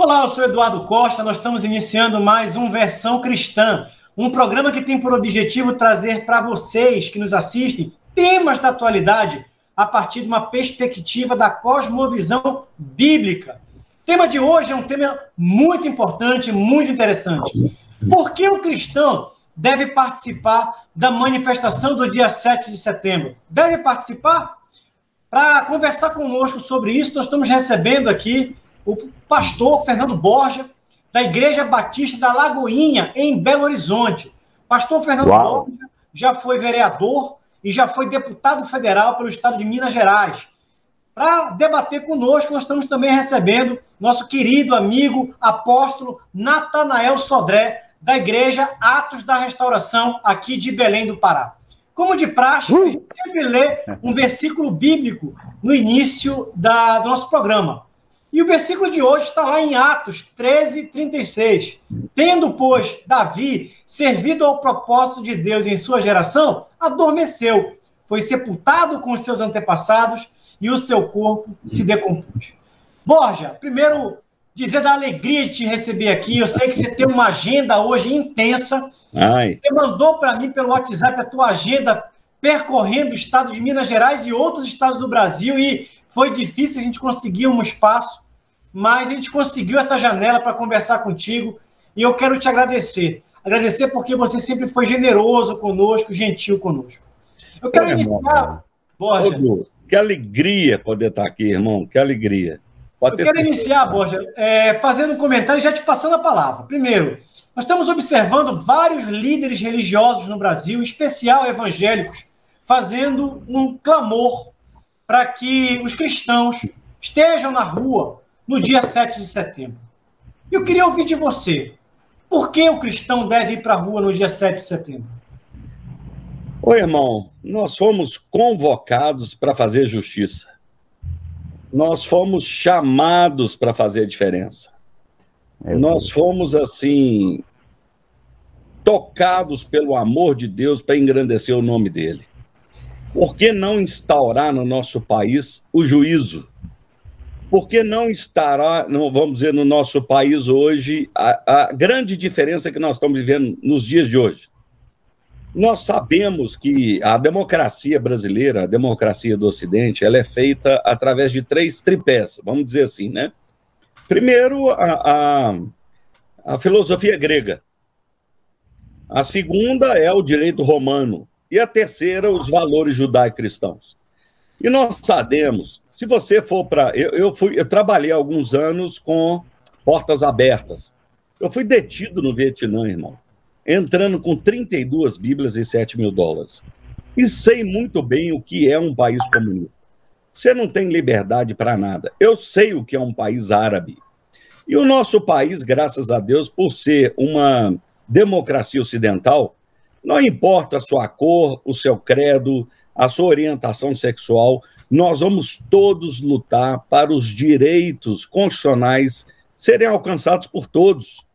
Olá, eu sou Eduardo Costa, nós estamos iniciando mais um Versão Cristã, um programa que tem por objetivo trazer para vocês que nos assistem temas da atualidade a partir de uma perspectiva da cosmovisão bíblica. O tema de hoje é um tema muito importante, muito interessante. Por que o cristão deve participar da manifestação do dia 7 de setembro? Deve participar? Para conversar conosco sobre isso, nós estamos recebendo aqui o pastor Fernando Borja, da Igreja Batista da Lagoinha, em Belo Horizonte. Pastor Fernando Borja já foi vereador e já foi deputado federal pelo estado de Minas Gerais. Para debater conosco, nós estamos também recebendo nosso querido amigo apóstolo Natanael Sodré, da Igreja Atos da Restauração, aqui de Belém do Pará. Como de praxe, a gente sempre lê um versículo bíblico no início do nosso programa. E o versículo de hoje está lá em Atos 13:36. Tendo, pois, Davi servido ao propósito de Deus em sua geração, adormeceu, foi sepultado com os seus antepassados e o seu corpo se decompôs. Borja, primeiro dizer da alegria de te receber aqui. Eu sei que você tem uma agenda hoje intensa. Você mandou para mim pelo WhatsApp a tua agenda percorrendo o estado de Minas Gerais e outros estados do Brasil, e foi difícil a gente conseguir um espaço, mas a gente conseguiu essa janela para conversar contigo, e eu quero te agradecer. Agradecer porque você sempre foi generoso conosco, gentil conosco. Eu quero iniciar, Borja. Que alegria poder estar aqui, irmão, que alegria. Eu quero iniciar, Borja, fazendo um comentário e já te passando a palavra. Primeiro, nós estamos observando vários líderes religiosos no Brasil, em especial evangélicos, fazendo um clamor para que os cristãos estejam na rua no dia 7 de setembro. Eu queria ouvir de você, por que o cristão deve ir para a rua no dia 7 de setembro? Oi, irmão, nós fomos convocados para fazer justiça. Nós fomos chamados para fazer a diferença. Nós fomos, assim, tocados pelo amor de Deus para engrandecer o nome dele. Por que não instaurar no nosso país o juízo? Por que não instaurar, vamos dizer, no nosso país hoje, a grande diferença que nós estamos vivendo nos dias de hoje? Nós sabemos que a democracia brasileira, a democracia do Ocidente, ela é feita através de 3 tripés, vamos dizer assim, né? Primeiro, a filosofia grega. A segunda é o direito romano. E a terceira, os valores judaico-cristãos. E nós sabemos, se você for para... Eu trabalhei alguns anos com portas abertas. Eu fui detido no Vietnã, irmão, entrando com 32 Bíblias e $7.000. E sei muito bem o que é um país comunista. Você não tem liberdade para nada. Eu sei o que é um país árabe. E o nosso país, graças a Deus, por ser uma democracia ocidental, não importa a sua cor, o seu credo, a sua orientação sexual, nós vamos todos lutar para os direitos constitucionais serem alcançados por todos.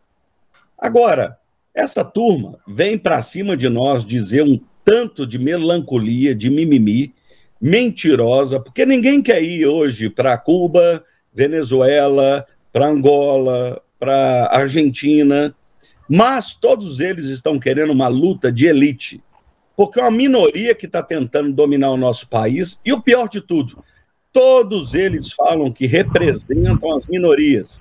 Agora, essa turma vem para cima de nós dizer um tanto de melancolia, de mimimi, mentirosa, porque ninguém quer ir hoje para Cuba, Venezuela, para Angola, para Argentina, mas todos eles estão querendo uma luta de elite, porque é uma minoria que está tentando dominar o nosso país, e o pior de tudo, todos eles falam que representam as minorias.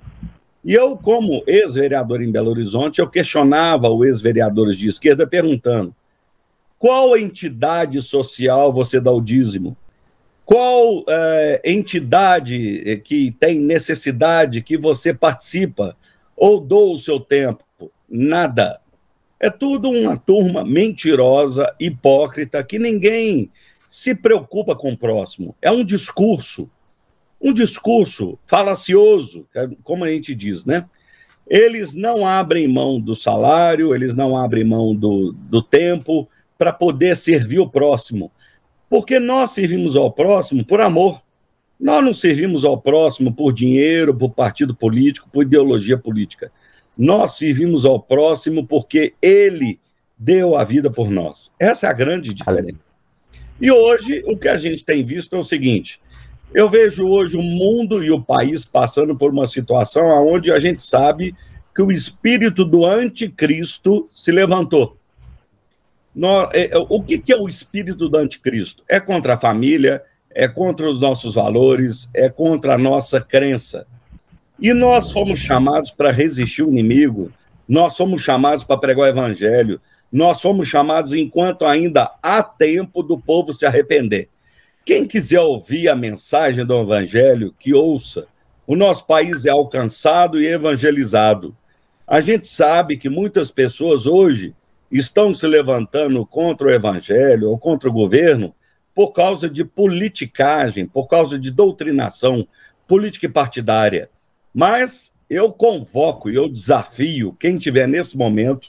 E eu, como ex-vereador em Belo Horizonte, eu questionava os ex-vereadores de esquerda perguntando: qual entidade social você dá o dízimo? Qual entidade que tem necessidade que você participa ou doa o seu tempo? Nada. É tudo uma turma mentirosa, hipócrita, que ninguém se preocupa com o próximo. É um discurso falacioso, como a gente diz, né? Eles não abrem mão do salário, eles não abrem mão do tempo para poder servir o próximo. Porque nós servimos ao próximo por amor. Nós não servimos ao próximo por dinheiro, por partido político, por ideologia política. Nós servimos ao próximo porque ele deu a vida por nós. Essa é a grande diferença. E hoje, o que a gente tem visto é o seguinte: Eu vejo hoje o mundo e o país passando por uma situação onde a gente sabe que o espírito do anticristo se levantou. O que é o espírito do anticristo? É contra a família, é contra os nossos valores, é contra a nossa crença. E nós fomos chamados para resistir o inimigo, nós fomos chamados para pregar o evangelho, nós fomos chamados enquanto ainda há tempo do povo se arrepender. Quem quiser ouvir a mensagem do evangelho, que ouça. O nosso país é alcançado e evangelizado. A gente sabe que muitas pessoas hoje estão se levantando contra o evangelho ou contra o governo por causa de politicagem, por causa de doutrinação política e partidária. Mas eu convoco e eu desafio quem estiver nesse momento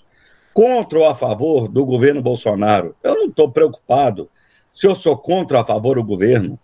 contra ou a favor do governo Bolsonaro. Eu não estou preocupado se eu sou contra ou a favor do governo.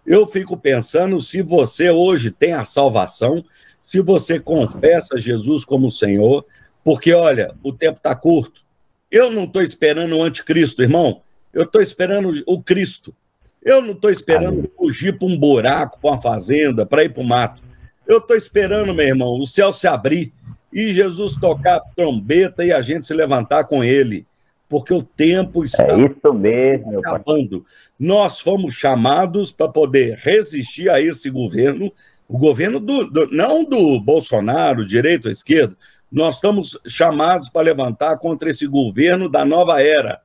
Eu fico pensando se você hoje tem a salvação, se você confessa Jesus como Senhor, porque, olha, o tempo está curto. Eu não estou esperando o anticristo, irmão. Eu estou esperando o Cristo. Eu não estou esperando fugir para um buraco, para uma fazenda, para ir para o mato. Eu estou esperando, meu irmão, o céu se abrir e Jesus tocar a trombeta e a gente se levantar com ele. Porque o tempo está isso mesmo, acabando. Nós fomos chamados para poder resistir a esse governo, o governo não do Bolsonaro, direita ou esquerda. Nós estamos chamados para levantar contra esse governo da nova era,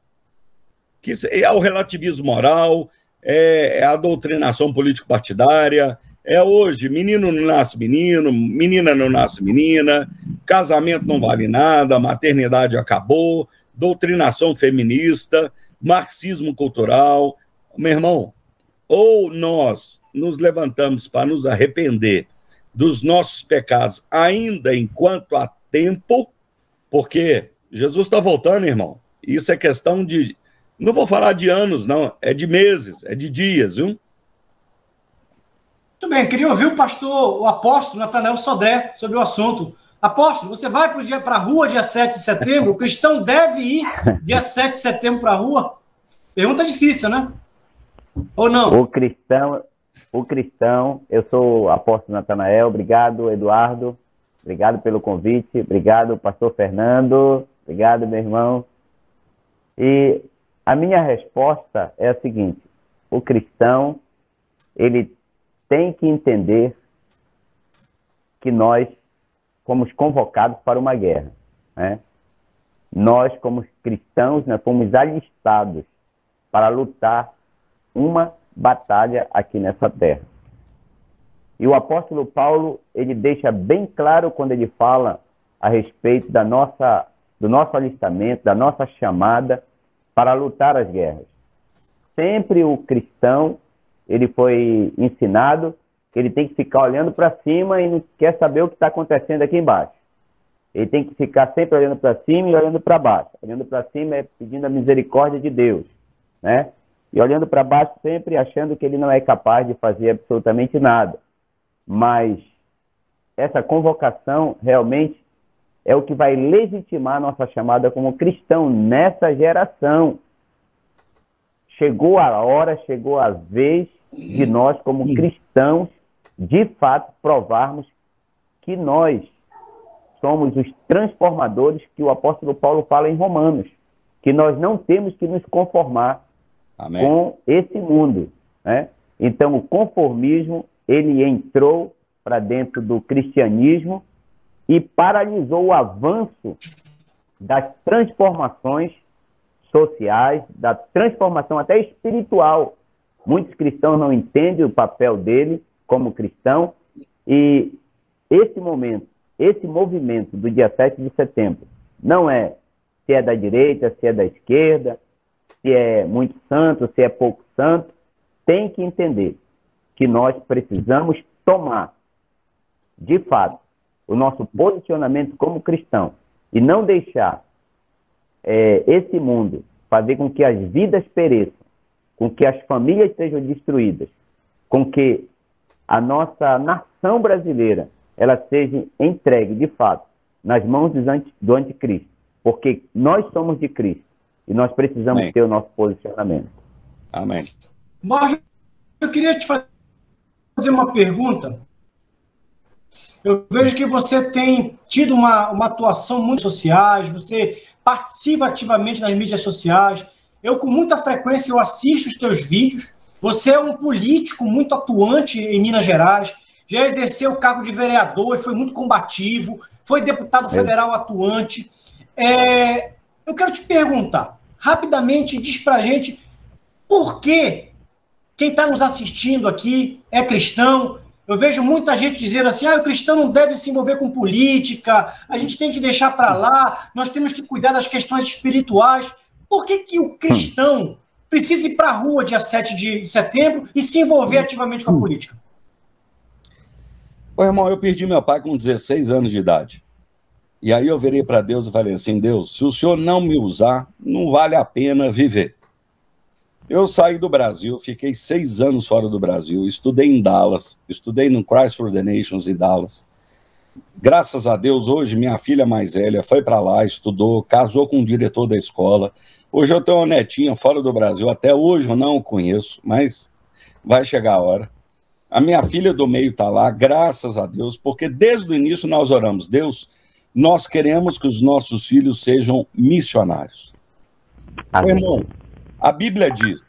que é o relativismo moral, é a doutrinação político-partidária, é hoje menino não nasce menino, menina não nasce menina, casamento não vale nada, maternidade acabou, doutrinação feminista, marxismo cultural. Meu irmão, ou nós nos levantamos para nos arrepender dos nossos pecados ainda enquanto há tempo, porque Jesus está voltando, irmão. Isso é questão de... Não vou falar de anos, não. É de meses, é de dias, viu? Muito bem, queria ouvir o apóstolo Natanael Sodré sobre o assunto. Apóstolo, você vai para a rua dia 7 de setembro? O cristão deve ir dia 7 de setembro para a rua? Pergunta difícil, né? Ou não? O cristão, eu sou o apóstolo Natanael. Obrigado, Eduardo. Obrigado pelo convite. Obrigado, pastor Fernando. Obrigado, meu irmão. E a minha resposta é a seguinte: o cristão, ele tem que entender que nós fomos convocados para uma guerra, né? Nós, como cristãos, fomos alistados para lutar uma batalha aqui nessa terra. E o apóstolo Paulo, ele deixa bem claro quando ele fala a respeito do nosso alistamento, da nossa chamada para lutar as guerras. Sempre o cristão, ele foi ensinado que ele tem que ficar olhando para cima e não quer saber o que está acontecendo aqui embaixo. Ele tem que ficar sempre olhando para cima e olhando para baixo. Olhando para cima é pedindo a misericórdia de Deus, né? E olhando para baixo sempre achando que ele não é capaz de fazer absolutamente nada. Mas essa convocação realmente é o que vai legitimar a nossa chamada como cristão nessa geração. Chegou a hora, chegou a vez de nós, como cristãos, de fato, provarmos que nós somos os transformadores que o apóstolo Paulo fala em Romanos, que nós não temos que nos conformar Amém. Com esse mundo, né? Então, o conformismo, ele entrou para dentro do cristianismo e paralisou o avanço das transformações sociais, da transformação até espiritual. Muitos cristãos não entendem o papel dele como cristão, e esse momento, esse movimento do dia 7 de setembro, não é se é da direita, se é da esquerda, se é muito santo, se é pouco santo. Tem que entender que nós precisamos tomar, de fato, o nosso posicionamento como cristão e não deixar esse mundo fazer com que as vidas pereçam, com que as famílias sejam destruídas, com que a nossa nação brasileira ela seja entregue, de fato, nas mãos do anticristo, porque nós somos de Cristo e nós precisamos Amém. ter o nosso posicionamento. Amém. Borja, eu queria te fazer fazer uma pergunta. Eu vejo que você tem tido uma atuação muito sociais, você participa ativamente nas mídias sociais. Eu, com muita frequência, eu assisto os teus vídeos. Você é um político muito atuante em Minas Gerais, já exerceu o cargo de vereador e foi muito combativo, foi deputado federal atuante. Eu quero te perguntar, rapidamente, diz pra gente por que quem está nos assistindo aqui é cristão. Eu vejo muita gente dizendo assim, o cristão não deve se envolver com política, a gente tem que deixar para lá, nós temos que cuidar das questões espirituais. Por que o cristão precisa ir para a rua dia 7 de setembro e se envolver ativamente com a política? Ô, irmão, eu perdi meu pai com 16 anos de idade. E aí eu virei para Deus e falei assim, Deus, se o Senhor não me usar, não vale a pena viver. Eu saí do Brasil, fiquei 6 anos fora do Brasil, estudei em Dallas, estudei no Christ for the Nations em Dallas. Graças a Deus, hoje minha filha mais velha foi para lá, estudou, casou com o diretor da escola. Hoje eu tenho uma netinha fora do Brasil, até hoje eu não o conheço, mas vai chegar a hora. A minha filha do meio está lá, graças a Deus, porque desde o início nós oramos, Deus, nós queremos que os nossos filhos sejam missionários. Meu irmão, a Bíblia diz,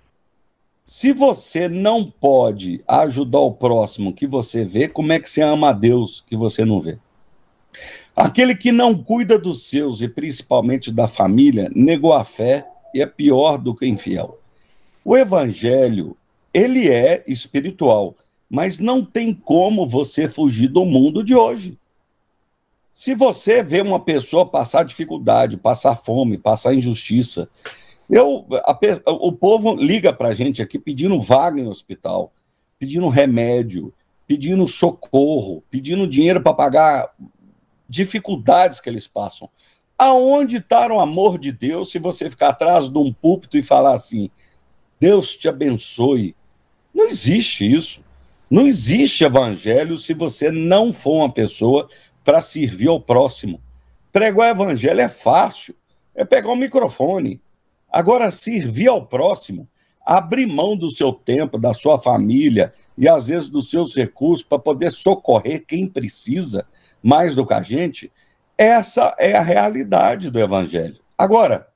se você não pode ajudar o próximo que você vê, como é que você ama a Deus que você não vê? Aquele que não cuida dos seus, e principalmente da família, negou a fé e é pior do que infiel. O evangelho, ele é espiritual, mas não tem como você fugir do mundo de hoje. Se você vê uma pessoa passar dificuldade, passar fome, passar injustiça, o povo liga para a gente aqui pedindo vaga em hospital, pedindo remédio, pedindo socorro, pedindo dinheiro para pagar dificuldades que eles passam. Aonde está o amor de Deus se você ficar atrás de um púlpito e falar assim, Deus te abençoe? Não existe isso. Não existe evangelho se você não for uma pessoa para servir ao próximo. Pregar o evangelho é fácil, é pegar um microfone. Agora, servir ao próximo, abrir mão do seu tempo, da sua família e, às vezes, dos seus recursos para poder socorrer quem precisa, mais do que a gente, essa é a realidade do evangelho. Agora,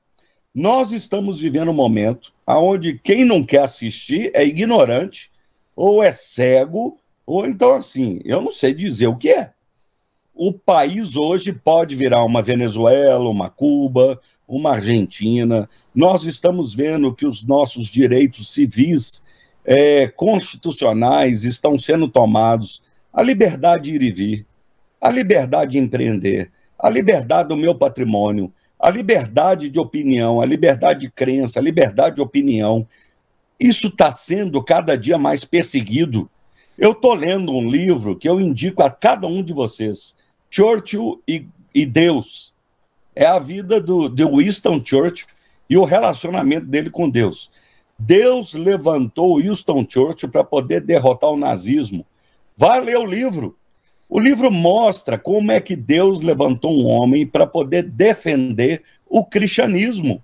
nós estamos vivendo um momento onde quem não quer assistir é ignorante, ou é cego, ou então, assim, eu não sei dizer o que é. O país hoje pode virar uma Venezuela, uma Cuba, uma Argentina. Nós estamos vendo que os nossos direitos civis, constitucionais, estão sendo tomados. A liberdade de ir e vir, a liberdade de empreender, a liberdade do meu patrimônio, a liberdade de opinião, a liberdade de crença, a liberdade de opinião. Isso está sendo cada dia mais perseguido. Eu estou lendo um livro que eu indico a cada um de vocês, Churchill e Deus. É a vida de Winston Churchill e o relacionamento dele com Deus. Deus levantou Winston Churchill para poder derrotar o nazismo. Vai ler o livro. O livro mostra como é que Deus levantou um homem para poder defender o cristianismo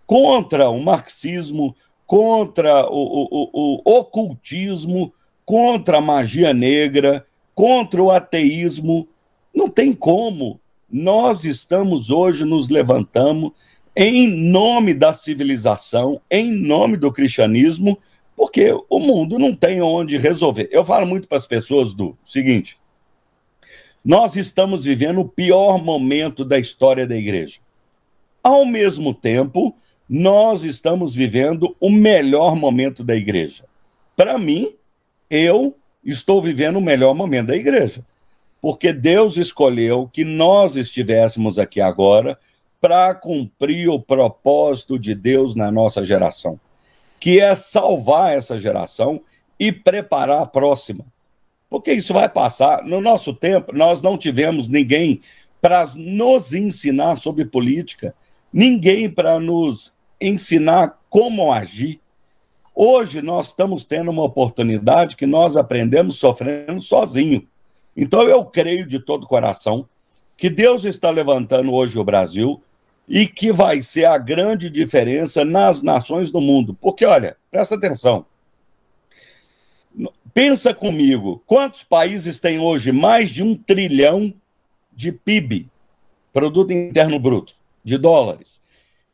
contra o marxismo, contra o ocultismo, contra a magia negra, contra o ateísmo. Não tem como. Nós estamos hoje, nos levantamos em nome da civilização, em nome do cristianismo, porque o mundo não tem onde resolver. Eu falo muito para as pessoas do seguinte, nós estamos vivendo o pior momento da história da igreja. Ao mesmo tempo, nós estamos vivendo o melhor momento da igreja. Para mim, eu estou vivendo o melhor momento da igreja, porque Deus escolheu que nós estivéssemos aqui agora para cumprir o propósito de Deus na nossa geração, que é salvar essa geração e preparar a próxima. Porque isso vai passar. No nosso tempo, nós não tivemos ninguém para nos ensinar sobre política, ninguém para nos ensinar como agir. Hoje nós estamos tendo uma oportunidade que nós aprendemos sofrendo sozinho. Então eu creio de todo coração que Deus está levantando hoje o Brasil e que vai ser a grande diferença nas nações do mundo. Porque, olha, presta atenção, Pensa comigo, quantos países têm hoje mais de 1 trilhão de PIB, Produto Interno Bruto, de dólares?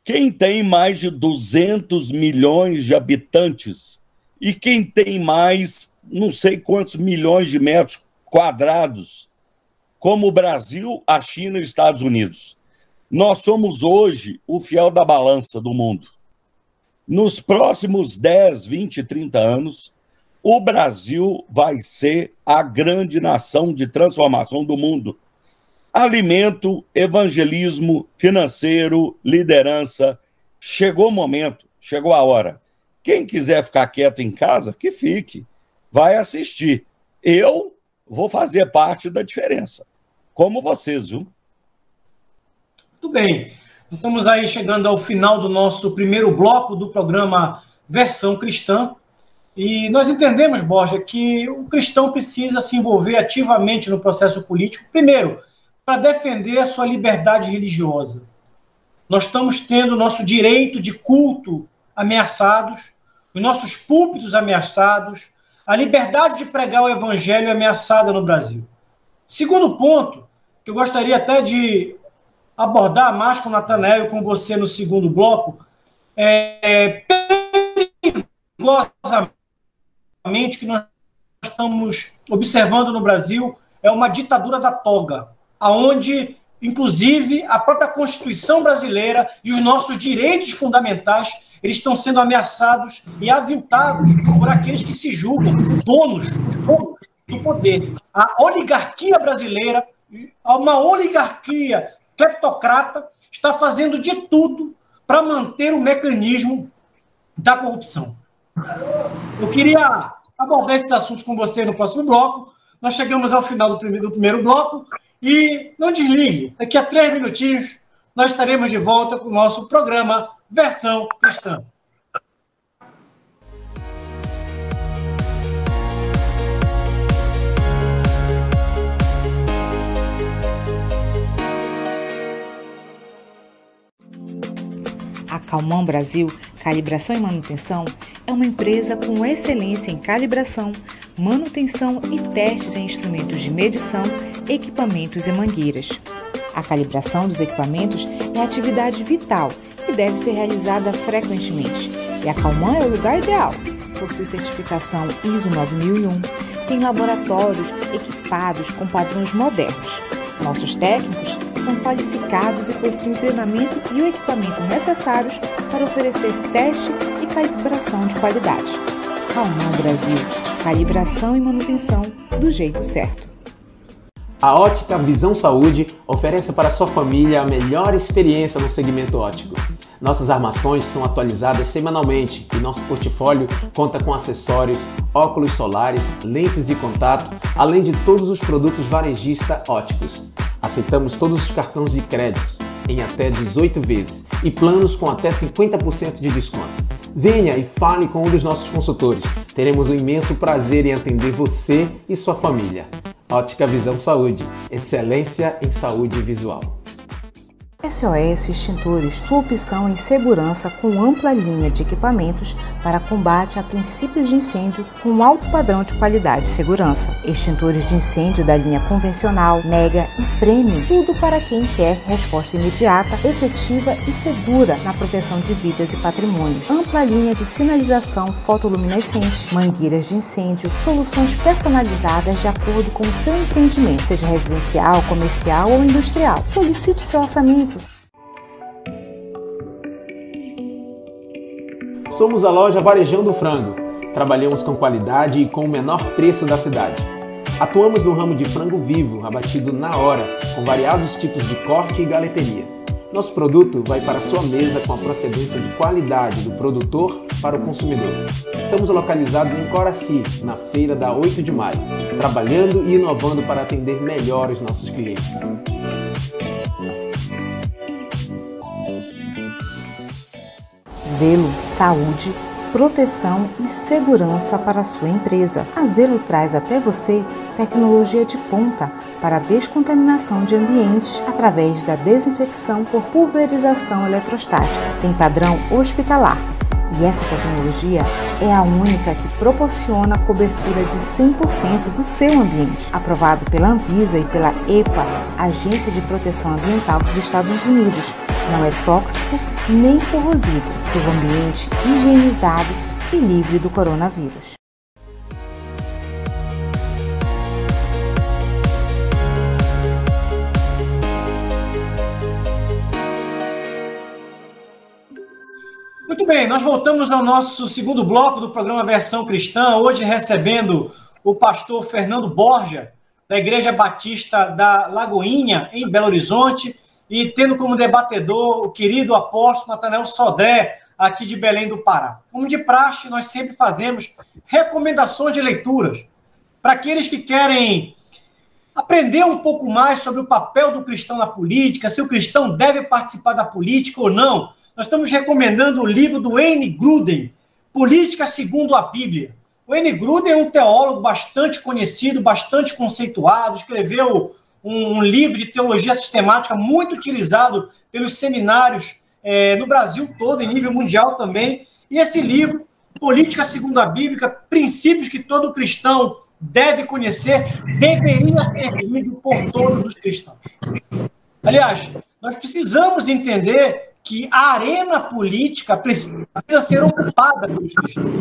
Quem tem mais de 200 milhões de habitantes? E quem tem mais, não sei quantos milhões de metros quadrados, como o Brasil, a China e os Estados Unidos? Nós somos hoje o fiel da balança do mundo. Nos próximos 10, 20, 30 anos, o Brasil vai ser a grande nação de transformação do mundo. Alimento, evangelismo, financeiro, liderança. Chegou o momento, chegou a hora. Quem quiser ficar quieto em casa, que fique. Vai assistir. Eu vou fazer parte da diferença. Como vocês, viu? Muito bem. Estamos aí chegando ao final do nosso primeiro bloco do programa Versão Cristã. E nós entendemos, Borja, que o cristão precisa se envolver ativamente no processo político, primeiro, para defender a sua liberdade religiosa. Nós estamos tendo o nosso direito de culto ameaçados, os nossos púlpitos ameaçados, a liberdade de pregar o evangelho ameaçada no Brasil. Segundo ponto, que eu gostaria até de abordar mais com o Natanael e com você no segundo bloco, perigosamente que nós estamos observando no Brasil é uma ditadura da toga, aonde, inclusive, a própria Constituição brasileira e os nossos direitos fundamentais, eles estão sendo ameaçados e aviltados por aqueles que se julgam donos do poder. A oligarquia brasileira, uma oligarquia cleptocrata, está fazendo de tudo para manter o mecanismo da corrupção. Eu queria abordar esses assuntos com você no próximo bloco. Nós chegamos ao final do primeiro bloco e não desligue. Daqui a 3 minutinhos nós estaremos de volta com o nosso programa Versão Cristã. A Calman Brasil Calibração e Manutenção é uma empresa com excelência em calibração, manutenção e testes em instrumentos de medição, equipamentos e mangueiras. A calibração dos equipamentos é atividade vital e deve ser realizada frequentemente. E a Calman é o lugar ideal. Possui certificação ISO 9001, tem laboratórios equipados com padrões modernos. Nossos técnicos são qualificados e possuem o treinamento e o equipamento necessários para oferecer teste e calibração de qualidade. Calman Brasil, calibração e manutenção do jeito certo. A Ótica Visão Saúde oferece para sua família a melhor experiência no segmento óptico. Nossas armações são atualizadas semanalmente e nosso portfólio conta com acessórios, óculos solares, lentes de contato, além de todos os produtos varejista ópticos. Aceitamos todos os cartões de crédito em até 18 vezes e planos com até 50% de desconto. Venha e fale com um dos nossos consultores. Teremos um imenso prazer em atender você e sua família. Ótica Visão Saúde, excelência em saúde visual. SOS Extintores, sua opção em segurança com ampla linha de equipamentos para combate a princípios de incêndio com alto padrão de qualidade e segurança. Extintores de incêndio da linha convencional, mega e premium, tudo para quem quer resposta imediata, efetiva e segura na proteção de vidas e patrimônios. Ampla linha de sinalização fotoluminescente, mangueiras de incêndio, soluções personalizadas de acordo com o seu empreendimento, seja residencial, comercial ou industrial. Solicite seu orçamento. Somos a loja Varejão do Frango. Trabalhamos com qualidade e com o menor preço da cidade. Atuamos no ramo de frango vivo, abatido na hora, com variados tipos de corte e galeteria. Nosso produto vai para a sua mesa com a procedência de qualidade do produtor para o consumidor. Estamos localizados em Coraci, na feira da 8 de maio, trabalhando e inovando para atender melhor os nossos clientes. Zelo, saúde, proteção e segurança para a sua empresa. A Zelo traz até você tecnologia de ponta para a descontaminação de ambientes através da desinfecção por pulverização eletrostática. Tem padrão hospitalar E essa tecnologia é a única que proporciona a cobertura de 100% do seu ambiente, aprovado pela Anvisa e pela EPA, Agência de Proteção Ambiental dos Estados Unidos. Não é tóxico nem corrosivo, seu ambiente higienizado e livre do coronavírus. Muito bem, nós voltamos ao nosso segundo bloco do programa Versão Cristã, hoje recebendo o pastor Fernando Borja, da Igreja Batista da Lagoinha, em Belo Horizonte, e tendo como debatedor o querido apóstolo Natanael Sodré, aqui de Belém do Pará. Como de praxe, nós sempre fazemos recomendações de leituras para aqueles que querem aprender um pouco mais sobre o papel do cristão na política, se o cristão deve participar da política ou não. Nós estamos recomendando o livro do Wayne Grudem, Política segundo a Bíblia. O Wayne Grudem é um teólogo bastante conhecido, bastante conceituado, escreveu um livro de teologia sistemática muito utilizado pelos seminários no Brasil todo, em nível mundial também. E esse livro, Política segundo a Bíblia, princípios que todo cristão deve conhecer, deveria ser lido por todos os cristãos. Aliás, nós precisamos entender que a arena política precisa ser ocupada pelos cristãos.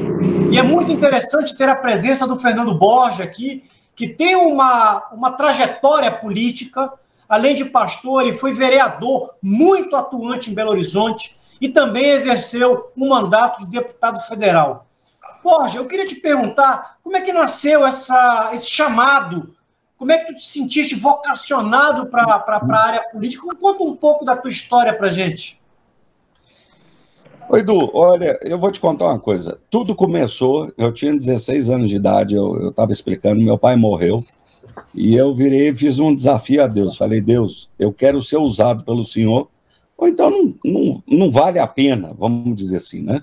E é muito interessante ter a presença do Fernando Borja aqui, que tem uma trajetória política, além de pastor, ele foi vereador muito atuante em Belo Horizonte e também exerceu um mandato de deputado federal. Borja, eu queria te perguntar, como é que nasceu esse chamado? Como é que tu te sentiste vocacionado para a área política? Conta um pouco da tua história para a gente. Oi, Edu, olha, eu vou te contar uma coisa. Tudo começou, eu tinha 16 anos de idade, eu estava explicando, meu pai morreu, e eu virei e fiz um desafio a Deus. Falei, Deus, eu quero ser usado pelo Senhor, ou então não vale a pena, vamos dizer assim, né?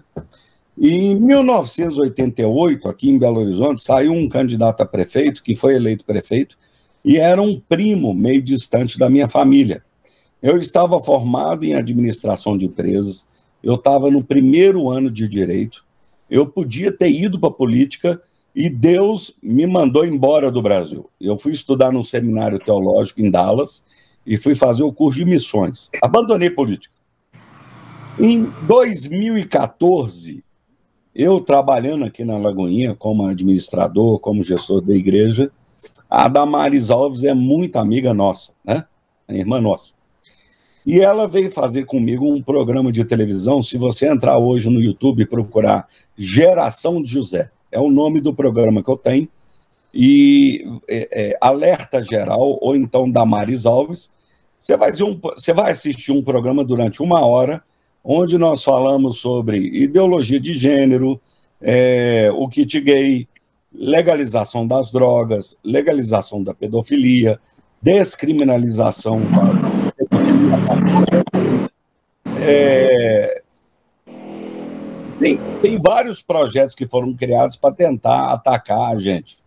E em 1988, aqui em Belo Horizonte, saiu um candidato a prefeito, que foi eleito prefeito, e era um primo meio distante da minha família. Eu estava formado em administração de empresas, eu estava no primeiro ano de direito, eu podia ter ido para a política e Deus me mandou embora do Brasil. Eu fui estudar num seminário teológico em Dallas e fui fazer o curso de missões. Abandonei política. Em 2014, eu trabalhando aqui na Lagoinha como administrador, como gestor da igreja, a Damaris Alves é muito amiga nossa, né? A irmã nossa. E ela veio fazer comigo um programa de televisão. Se você entrar hoje no YouTube e procurar Geração de José, é o nome do programa que eu tenho, e Alerta Geral, ou então Damaris Alves, você vai assistir um programa durante 1 hora, onde nós falamos sobre ideologia de gênero, o kit gay, legalização das drogas, legalização da pedofilia, descriminalização da tem vários projetos que foram criados para tentar atacar a gente.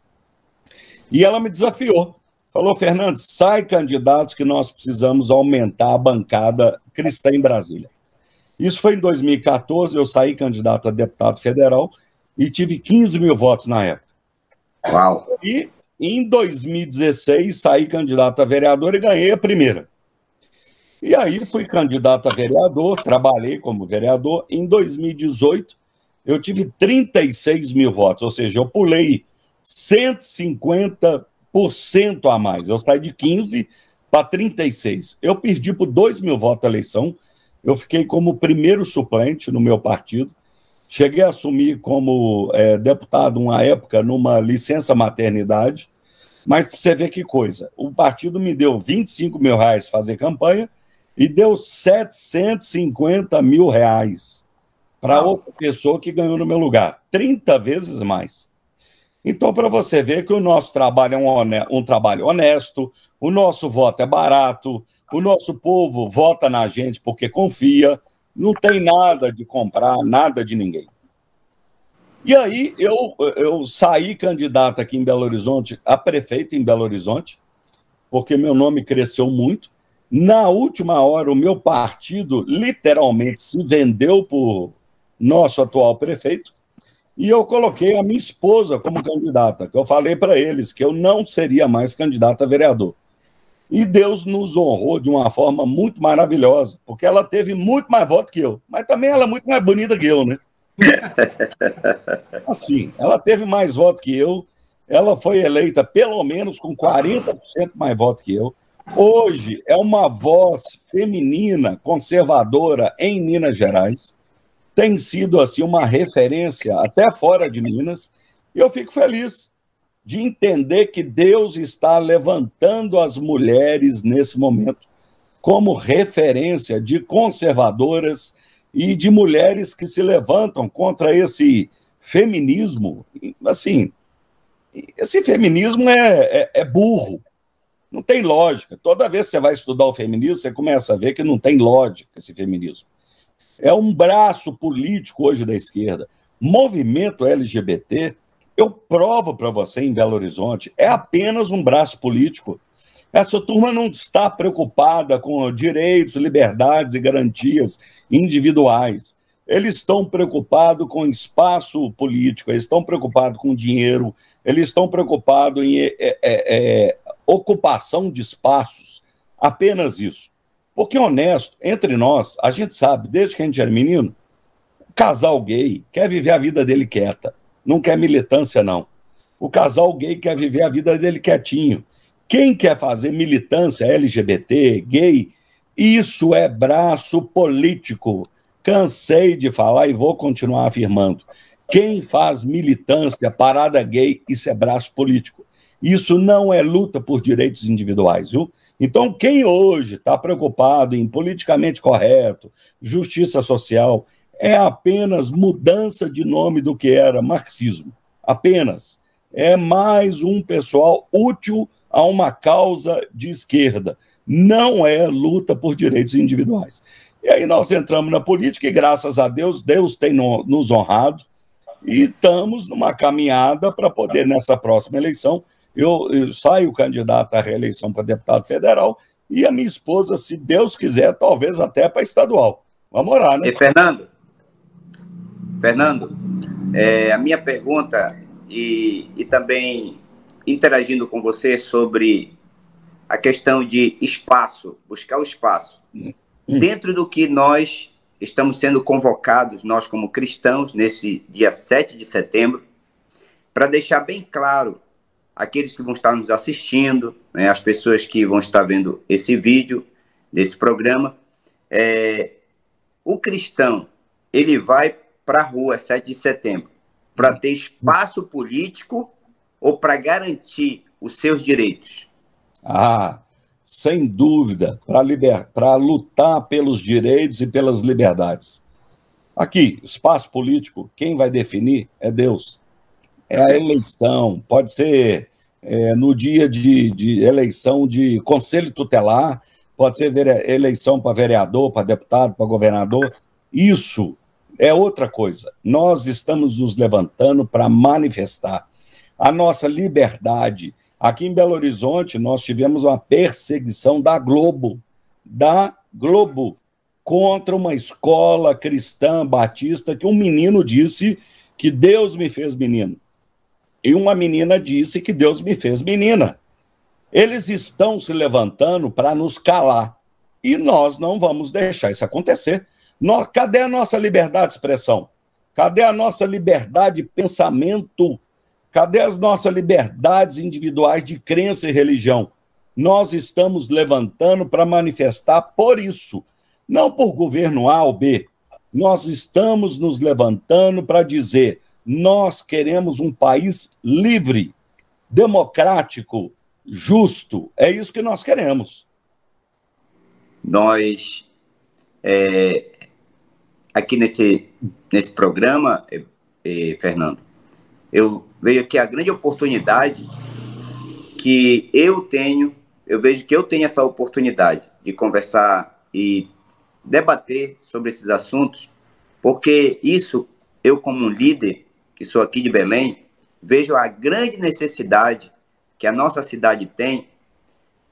E ela me desafiou. Falou, Fernando, sai candidatos que nós precisamos aumentar a bancada cristã em Brasília. Isso foi em 2014, eu saí candidato a deputado federal e tive 15 mil votos na época. Uau! E em 2016 saí candidato a vereador e ganhei a primeira. E aí fui candidato a vereador, trabalhei como vereador. Em 2018, eu tive 36 mil votos, ou seja, eu pulei 150% a mais. Eu saí de 15 para 36. Eu perdi por 2 mil votos a eleição. Eu fiquei como primeiro suplente no meu partido. Cheguei a assumir como deputado, uma época, numa licença maternidade. Mas você vê que coisa. O partido me deu R$25 mil fazer campanha, e deu 750 mil reais para outra pessoa que ganhou no meu lugar, 30 vezes mais. Então, para você ver que o nosso trabalho é um trabalho honesto, o nosso voto é barato, o nosso povo vota na gente porque confia, não tem nada de comprar, nada de ninguém. E aí, eu saí candidato aqui em Belo Horizonte, a prefeito em Belo Horizonte, porque meu nome cresceu muito. Na última hora, o meu partido literalmente se vendeu por nosso atual prefeito, e eu coloquei a minha esposa como candidata, que eu falei para eles que eu não seria mais candidato a vereador. E Deus nos honrou de uma forma muito maravilhosa, porque ela teve muito mais voto que eu, mas também ela é muito mais bonita que eu, né? Assim, ela teve mais voto que eu, ela foi eleita pelo menos com 40% mais voto que eu. Hoje é uma voz feminina conservadora em Minas Gerais, tem sido assim uma referência até fora de Minas, e eu fico feliz de entender que Deus está levantando as mulheres nesse momento como referência de conservadoras e de mulheres que se levantam contra esse feminismo. Assim, esse feminismo é burro, não tem lógica. Toda vez que você vai estudar o feminismo, você começa a ver que não tem lógica esse feminismo. É um braço político hoje da esquerda. Movimento LGBT, eu provo para você em Belo Horizonte, é apenas um braço político. Essa turma não está preocupada com direitos, liberdades e garantias individuais. Eles estão preocupados com espaço político, eles estão preocupados com dinheiro, eles estão preocupados em ocupação de espaços. Apenas isso. Porque, honesto, entre nós, a gente sabe, desde que a gente era menino, o casal gay quer viver a vida dele quieta, não quer militância, não. O casal gay quer viver a vida dele quietinho. Quem quer fazer militância LGBT, gay, isso é braço político. Cansei de falar e vou continuar afirmando. Quem faz militância, parada gay, isso é braço político. Isso não é luta por direitos individuais, viu? Então, quem hoje está preocupado em politicamente correto, justiça social, é apenas mudança de nome do que era marxismo. Apenas. É mais um pessoal útil a uma causa de esquerda. Não é luta por direitos individuais. E aí nós entramos na política e, graças a Deus, Deus tem nos honrado e estamos numa caminhada para poder, nessa próxima eleição, eu saio candidato à reeleição para deputado federal e a minha esposa, se Deus quiser, talvez até para estadual. Vamos orar, né? E Fernando, a minha pergunta e também interagindo com você sobre a questão de espaço, buscar o espaço. Dentro do que nós estamos sendo convocados, nós como cristãos, nesse dia 7 de setembro, para deixar bem claro aqueles que vão estar nos assistindo, né, as pessoas que vão estar vendo esse vídeo, desse programa, o cristão, ele vai para a rua 7 de setembro para ter espaço político ou para garantir os seus direitos? Sem dúvida, para lutar pelos direitos e pelas liberdades. Aqui, espaço político, quem vai definir é Deus. É a eleição, pode ser no dia de eleição de conselho tutelar, pode ser eleição para vereador, para deputado, para governador. Isso é outra coisa. Nós estamos nos levantando para manifestar a nossa liberdade. Aqui em Belo Horizonte, nós tivemos uma perseguição da Globo, contra uma escola cristã batista, que um menino disse que Deus me fez menino. E uma menina disse que Deus me fez menina. Eles estão se levantando para nos calar. E nós não vamos deixar isso acontecer. Cadê a nossa liberdade de expressão? Cadê a nossa liberdade de pensamento? Cadê as nossas liberdades individuais de crença e religião? Nós estamos levantando para manifestar por isso, não por governo A ou B. Nós estamos nos levantando para dizer: nós queremos um país livre, democrático, justo. É isso que nós queremos. Nós, aqui nesse programa, Fernando, eu vejo aqui a grande oportunidade que eu vejo que eu tenho essa oportunidade de conversar e debater sobre esses assuntos, porque isso, eu como um líder, que sou aqui de Belém, vejo a grande necessidade que a nossa cidade tem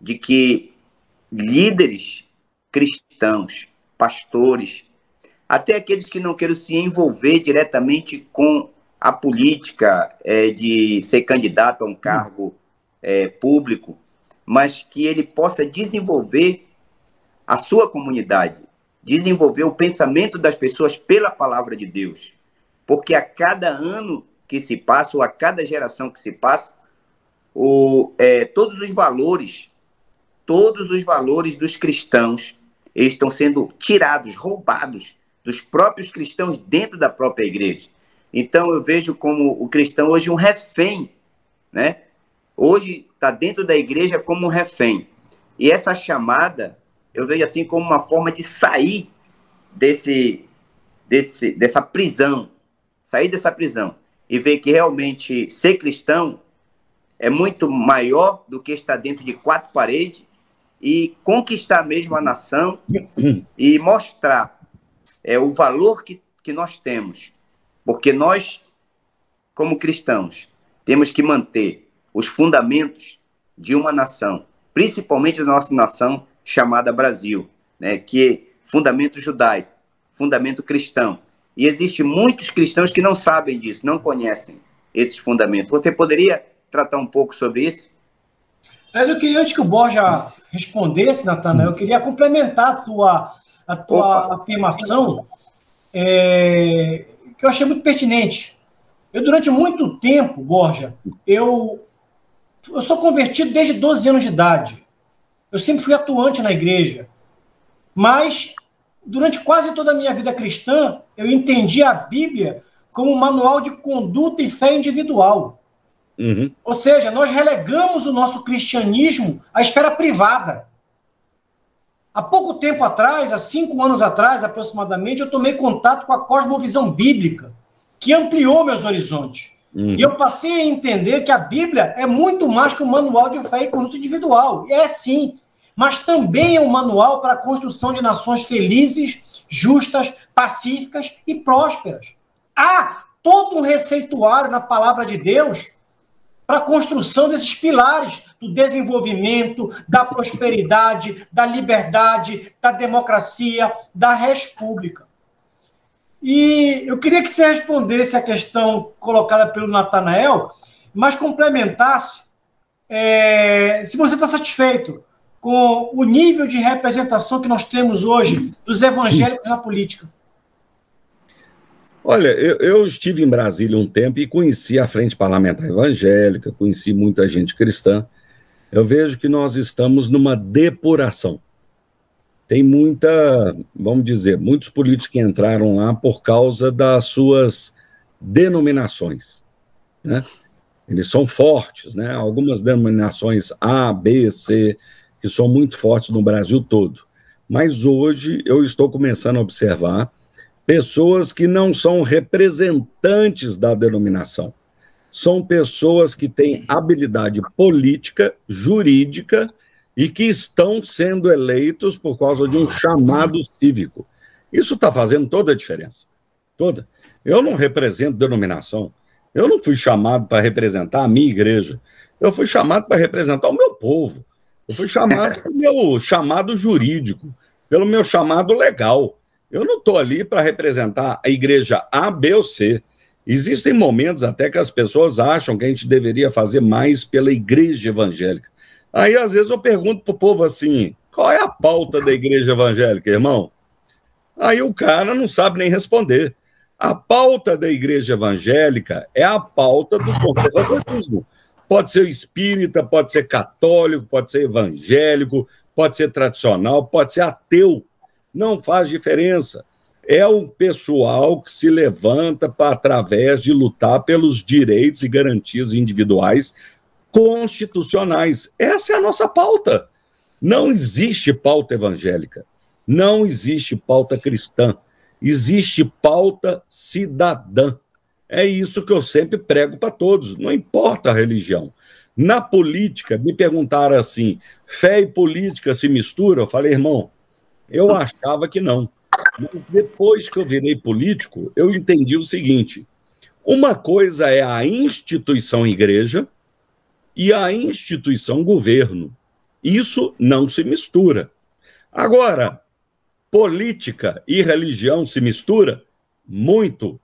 de que líderes cristãos, pastores, até aqueles que não queiram se envolver diretamente com a política de ser candidato a um cargo público, mas que ele possa desenvolver a sua comunidade, desenvolver o pensamento das pessoas pela palavra de Deus. Porque a cada ano que se passa, ou a cada geração que se passa, todos os valores dos cristãos, eles estão sendo tirados, roubados dos próprios cristãos dentro da própria igreja. Então, eu vejo como o cristão hoje um refém, né? Hoje está dentro da igreja como um refém. E essa chamada, eu vejo assim como uma forma de sair dessa prisão, sair dessa prisão e ver que realmente ser cristão é muito maior do que estar dentro de quatro paredes e conquistar mesmo a nação e mostrar o valor que nós temos. Porque nós, como cristãos, temos que manter os fundamentos de uma nação, principalmente da nossa nação chamada Brasil, né, que é fundamento judaico, fundamento cristão. E existem muitos cristãos que não sabem disso, não conhecem esses fundamentos. Você poderia tratar um pouco sobre isso? Mas eu queria, antes que o Borja respondesse, Natanael, eu queria complementar a tua afirmação, que eu achei muito pertinente. Eu, durante muito tempo, Borja, eu sou convertido desde 12 anos de idade. Eu sempre fui atuante na igreja. Mas, durante quase toda a minha vida cristã, eu entendi a Bíblia como um manual de conduta e fé individual. Uhum. Ou seja, nós relegamos o nosso cristianismo à esfera privada. Há pouco tempo atrás, há 5 anos atrás, aproximadamente, eu tomei contato com a cosmovisão bíblica, que ampliou meus horizontes. Uhum. E eu passei a entender que a Bíblia é muito mais que um manual de fé e conduta individual. E é sim, mas também é um manual para a construção de nações felizes, justas, pacíficas e prósperas. Há todo um receituário na palavra de Deus para a construção desses pilares do desenvolvimento, da prosperidade, da liberdade, da democracia, da república. E eu queria que você respondesse a questão colocada pelo Natanael, mas complementasse se você está satisfeito com o nível de representação que nós temos hoje dos evangélicos na política. Olha, eu estive em Brasília um tempo e conheci a Frente Parlamentar Evangélica, conheci muita gente cristã. Eu vejo que nós estamos numa depuração. Tem muitos políticos que entraram lá por causa das suas denominações, né? Eles são fortes, né? Algumas denominações A, B, C, que são muito fortes no Brasil todo. Mas hoje eu estou começando a observar pessoas que não são representantes da denominação. São pessoas que têm habilidade política, jurídica, e que estão sendo eleitos por causa de um chamado cívico. Isso está fazendo toda a diferença. Toda. Eu não represento denominação. Eu não fui chamado para representar a minha igreja. Eu fui chamado para representar o meu povo. Eu fui chamado pelo meu chamado jurídico, pelo meu chamado legal. Eu não estou ali para representar a igreja A, B ou C. Existem momentos até que as pessoas acham que a gente deveria fazer mais pela igreja evangélica. Aí, às vezes, eu pergunto para o povo assim, qual é a pauta da igreja evangélica, irmão? Aí o cara não sabe nem responder. A pauta da igreja evangélica é a pauta do conservadorismo. Pode ser espírita, pode ser católico, pode ser evangélico, pode ser tradicional, pode ser ateu. Não faz diferença. É o pessoal que se levanta através de lutar pelos direitos e garantias individuais constitucionais. Essa é a nossa pauta. Não existe pauta evangélica. Não existe pauta cristã. Existe pauta cidadã. É isso que eu sempre prego para todos, não importa a religião. Na política, me perguntaram assim, fé e política se misturam? Eu falei, irmão, eu achava que não. Depois que eu virei político, eu entendi o seguinte, uma coisa é a instituição igreja e a instituição governo. Isso não se mistura. Agora, política e religião se mistura? Muito.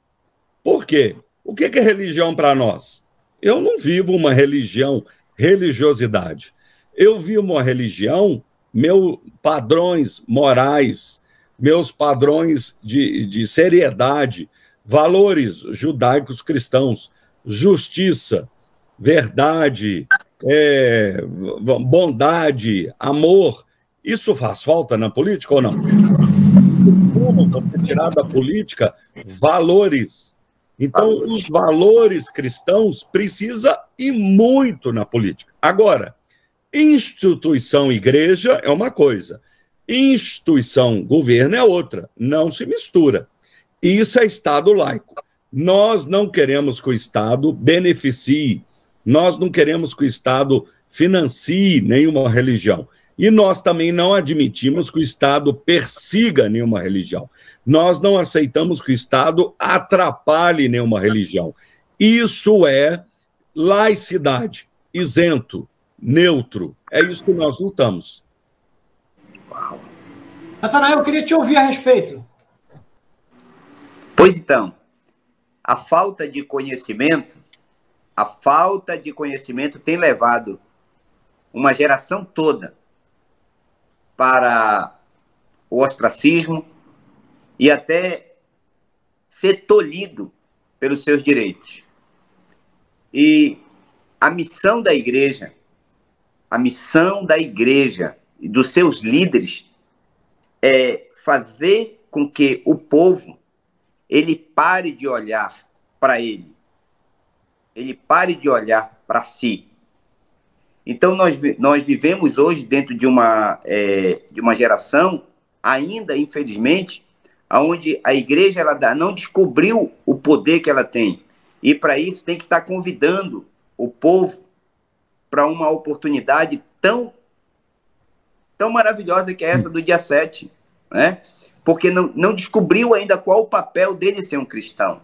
Por quê? O que é religião para nós? Eu não vivo uma religiosidade. Eu vivo uma religião, meus padrões morais, meus padrões de seriedade, valores judaicos cristãos, justiça, verdade, bondade, amor. Isso faz falta na política ou não? Como você tirar da política valores? Então, os valores cristãos precisam ir muito na política. Agora, instituição igreja é uma coisa, instituição governo é outra, não se mistura. Isso é Estado laico. Nós não queremos que o Estado beneficie, nós não queremos que o Estado financie nenhuma religião. E nós também não admitimos que o Estado persiga nenhuma religião. Nós não aceitamos que o Estado atrapalhe nenhuma religião. Isso é laicidade, isento, neutro. É isso que nós lutamos. Natanael, eu queria te ouvir a respeito. Pois então, a falta de conhecimento tem levado uma geração toda para o ostracismo e até ser tolhido pelos seus direitos. E a missão da igreja e dos seus líderes é fazer com que o povo ele pare de olhar para ele pare de olhar para si. Então, nós vivemos hoje dentro de uma geração, ainda, infelizmente, onde a igreja não descobriu o poder que ela tem. E, para isso, tem que estar convidando o povo para uma oportunidade tão maravilhosa que é essa do dia 7, né? Porque não descobriu ainda qual o papel dele ser um cristão.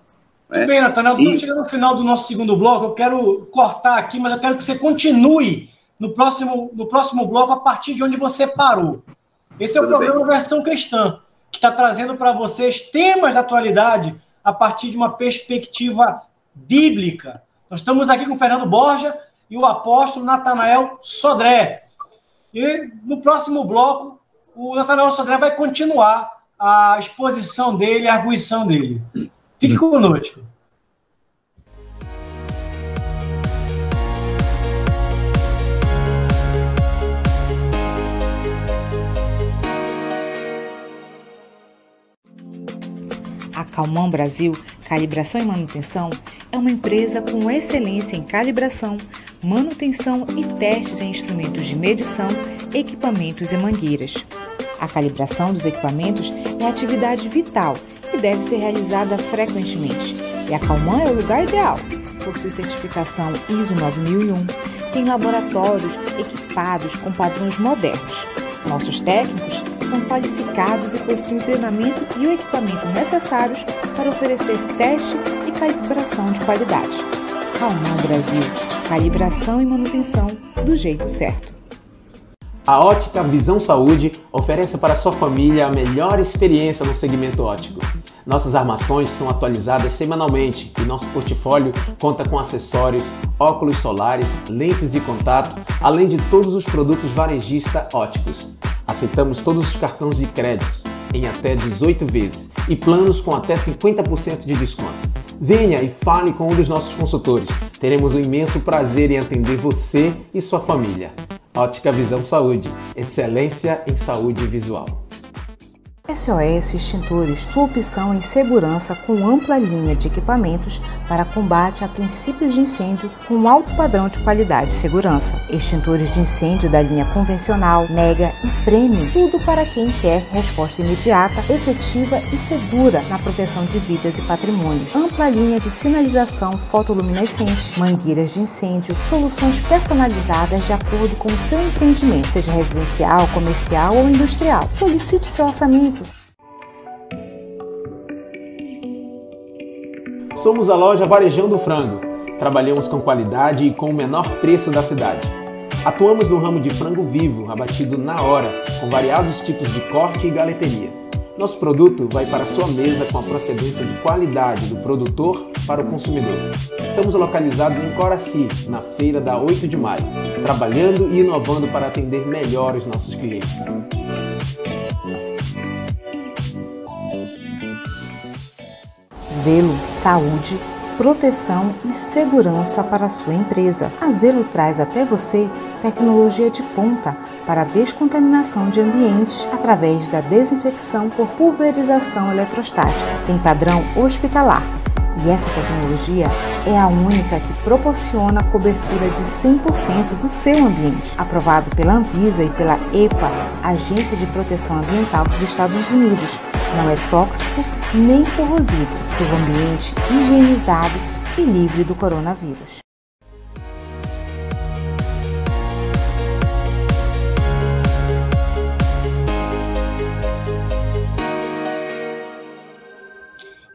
Muito bem, Natanael, estamos chegando no final do nosso segundo bloco. Eu quero cortar aqui, mas eu quero que você continue no próximo bloco a partir de onde você parou. Esse é o programa Versão Cristã, que está trazendo para vocês temas da atualidade a partir de uma perspectiva bíblica. Nós estamos aqui com o Fernando Borja e o apóstolo Natanael Sodré. E no próximo bloco, o Natanael Sodré vai continuar a exposição dele, a arguição dele. Fique conosco. A Calman Brasil Calibração e Manutenção é uma empresa com excelência em calibração, manutenção e testes em instrumentos de medição, equipamentos e mangueiras. A calibração dos equipamentos é atividade vital e deve ser realizada frequentemente. E a Calman é o lugar ideal. Possui certificação ISO 9001, tem laboratórios equipados com padrões modernos. Nossos técnicos são qualificados e possuem o treinamento e o equipamento necessários para oferecer teste e calibração de qualidade. Calman Brasil, calibração e manutenção do jeito certo. A Ótica Visão Saúde oferece para sua família a melhor experiência no segmento óptico. Nossas armações são atualizadas semanalmente e nosso portfólio conta com acessórios, óculos solares, lentes de contato, além de todos os produtos varejista ópticos. Aceitamos todos os cartões de crédito em até 18 vezes e planos com até 50% de desconto. Venha e fale com um dos nossos consultores. Teremos um imenso prazer em atender você e sua família. Ótica Visão Saúde, excelência em saúde visual. SOS Extintores, sua opção em segurança com ampla linha de equipamentos para combate a princípios de incêndio com alto padrão de qualidade e segurança. Extintores de incêndio da linha convencional, mega e premium, tudo para quem quer resposta imediata, efetiva e segura na proteção de vidas e patrimônios. Ampla linha de sinalização fotoluminescente, mangueiras de incêndio, soluções personalizadas de acordo com o seu empreendimento, seja residencial, comercial ou industrial. Solicite seu orçamento. Somos a loja Varejão do Frango. Trabalhamos com qualidade e com o menor preço da cidade. Atuamos no ramo de frango vivo, abatido na hora, com variados tipos de corte e galeteria. Nosso produto vai para a sua mesa com a procedência de qualidade do produtor para o consumidor. Estamos localizados em Coraci, na feira da 8 de maio, trabalhando e inovando para atender melhor os nossos clientes. Zelo, saúde, proteção e segurança para a sua empresa. A Zelo traz até você tecnologia de ponta para a descontaminação de ambientes através da desinfecção por pulverização eletrostática. Tem padrão hospitalar e essa tecnologia é a única que proporciona a cobertura de 100% do seu ambiente. Aprovado pela Anvisa e pela EPA, Agência de Proteção Ambiental dos Estados Unidos. Não é tóxico nem corrosivo. Seu ambiente higienizado e livre do coronavírus.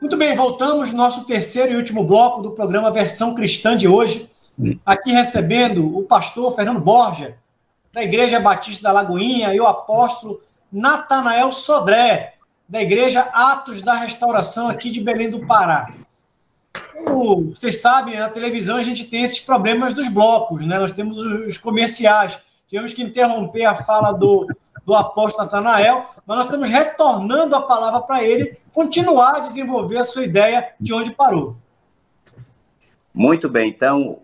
Muito bem, voltamos no nosso terceiro e último bloco do programa Versão Cristã de hoje. Aqui recebendo o pastor Fernando Borja, da Igreja Batista da Lagoinha, e o apóstolo Natanael Sodré, da Igreja Atos da Restauração, aqui de Belém do Pará. Como vocês sabem, na televisão a gente tem esses problemas dos blocos, né? Nós temos os comerciais. Tivemos que interromper a fala do apóstolo Natanael, mas nós estamos retornando a palavra para ele continuar a desenvolver a sua ideia de onde parou. Muito bem, então,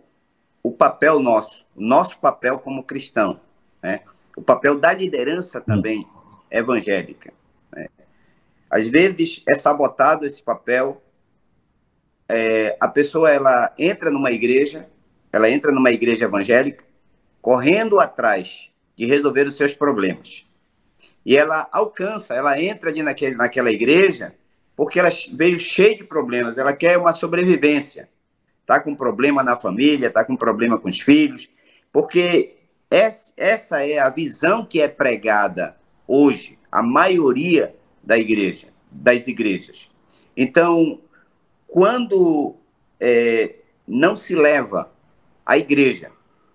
o papel nosso papel como cristão, né? O papel da liderança também evangélica, né? Às vezes é sabotado esse papel. A pessoa ela entra numa igreja evangélica, correndo atrás de resolver os seus problemas. E ela entra ali naquela igreja porque ela veio cheia de problemas, ela quer uma sobrevivência. Está com problema na família, está com problema com os filhos, porque essa é a visão que é pregada hoje, a maioria das igrejas. Então, quando não se leva a igreja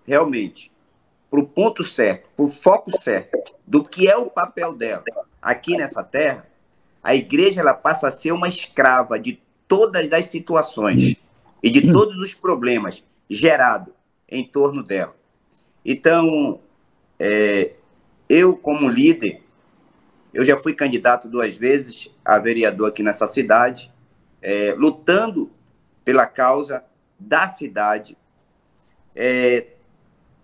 realmente para o ponto certo, para o foco certo do que é o papel dela aqui nessa terra, a igreja ela passa a ser uma escrava de todas as situações e de todos os problemas gerados em torno dela. Então, eu como líder, eu já fui candidato 2 vezes a vereador aqui nessa cidade, lutando pela causa da cidade.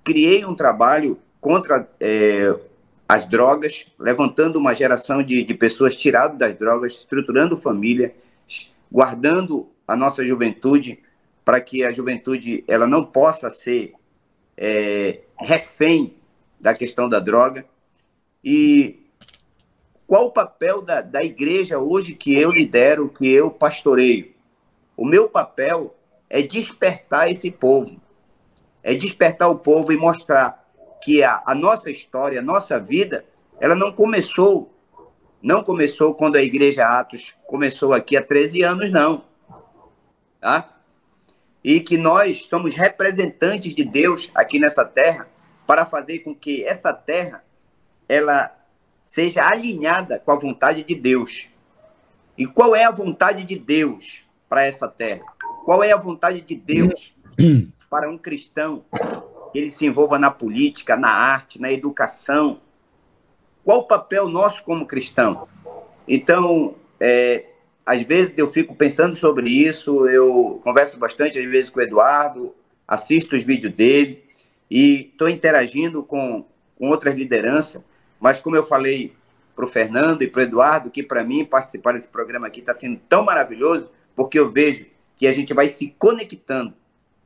Criei um trabalho contra as drogas, levantando uma geração de pessoas tiradas das drogas, estruturando família, guardando a nossa juventude, para que a juventude ela não possa ser refém da questão da droga. E qual o papel da igreja hoje que eu lidero, que eu pastoreio? O meu papel é despertar esse povo, é despertar o povo e mostrar que a nossa história, a nossa vida, ela não começou quando a Igreja Atos começou aqui há 13 anos, não. Tá? E que nós somos representantes de Deus aqui nessa terra para fazer com que essa terra ela seja alinhada com a vontade de Deus. E qual é a vontade de Deus para essa terra? Qual é a vontade de Deus para um cristão que ele se envolva na política, na arte, na educação? Qual o papel nosso como cristão? Então, às vezes eu fico pensando sobre isso, eu converso bastante, às vezes, com o Eduardo, assisto os vídeos dele e estou interagindo com outras lideranças, mas como eu falei para o Fernando e para o Eduardo, que para mim participar desse programa aqui está sendo tão maravilhoso, porque eu vejo que a gente vai se conectando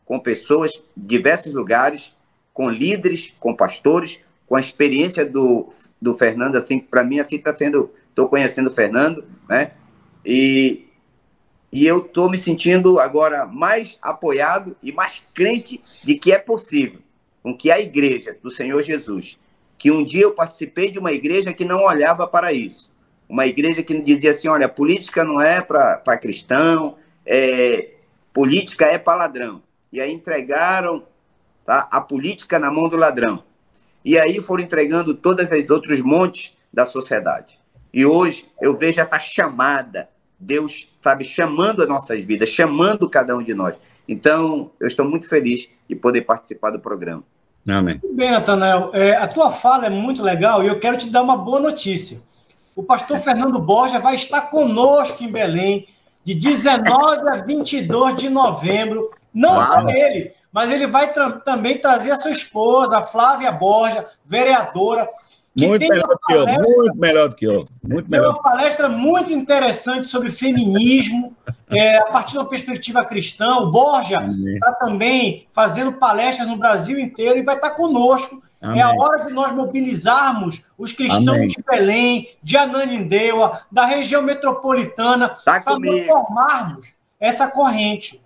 com pessoas de diversos lugares, com líderes, com pastores, com a experiência do Fernando, assim, para mim, assim, está sendo, estou conhecendo o Fernando, né? E eu estou me sentindo agora mais apoiado e mais crente de que é possível, com que a igreja do Senhor Jesus, que um dia eu participei de uma igreja que não olhava para isso, uma igreja que dizia assim, olha, política não é para cristão, política é para ladrão. E aí entregaram, tá, a política na mão do ladrão. E aí foram entregando todos os outros montes da sociedade. E hoje eu vejo essa chamada, Deus, sabe, chamando as nossas vidas, chamando cada um de nós. Então, eu estou muito feliz de poder participar do programa. Amém. Muito bem, Natanael. A tua fala é muito legal e eu quero te dar uma boa notícia. O pastor Fernando Borja vai estar conosco em Belém, de 19 a 22 de novembro. Não só ele, mas ele vai também trazer a sua esposa, a Flávia Borja, vereadora. Muito melhor do que eu. Tem uma palestra muito interessante sobre feminismo, a partir de uma perspectiva cristã. O Borja está também fazendo palestras no Brasil inteiro e vai estar conosco. Amém. É a hora de nós mobilizarmos os cristãos de Belém, de Ananindeua, da região metropolitana, para formarmos essa corrente.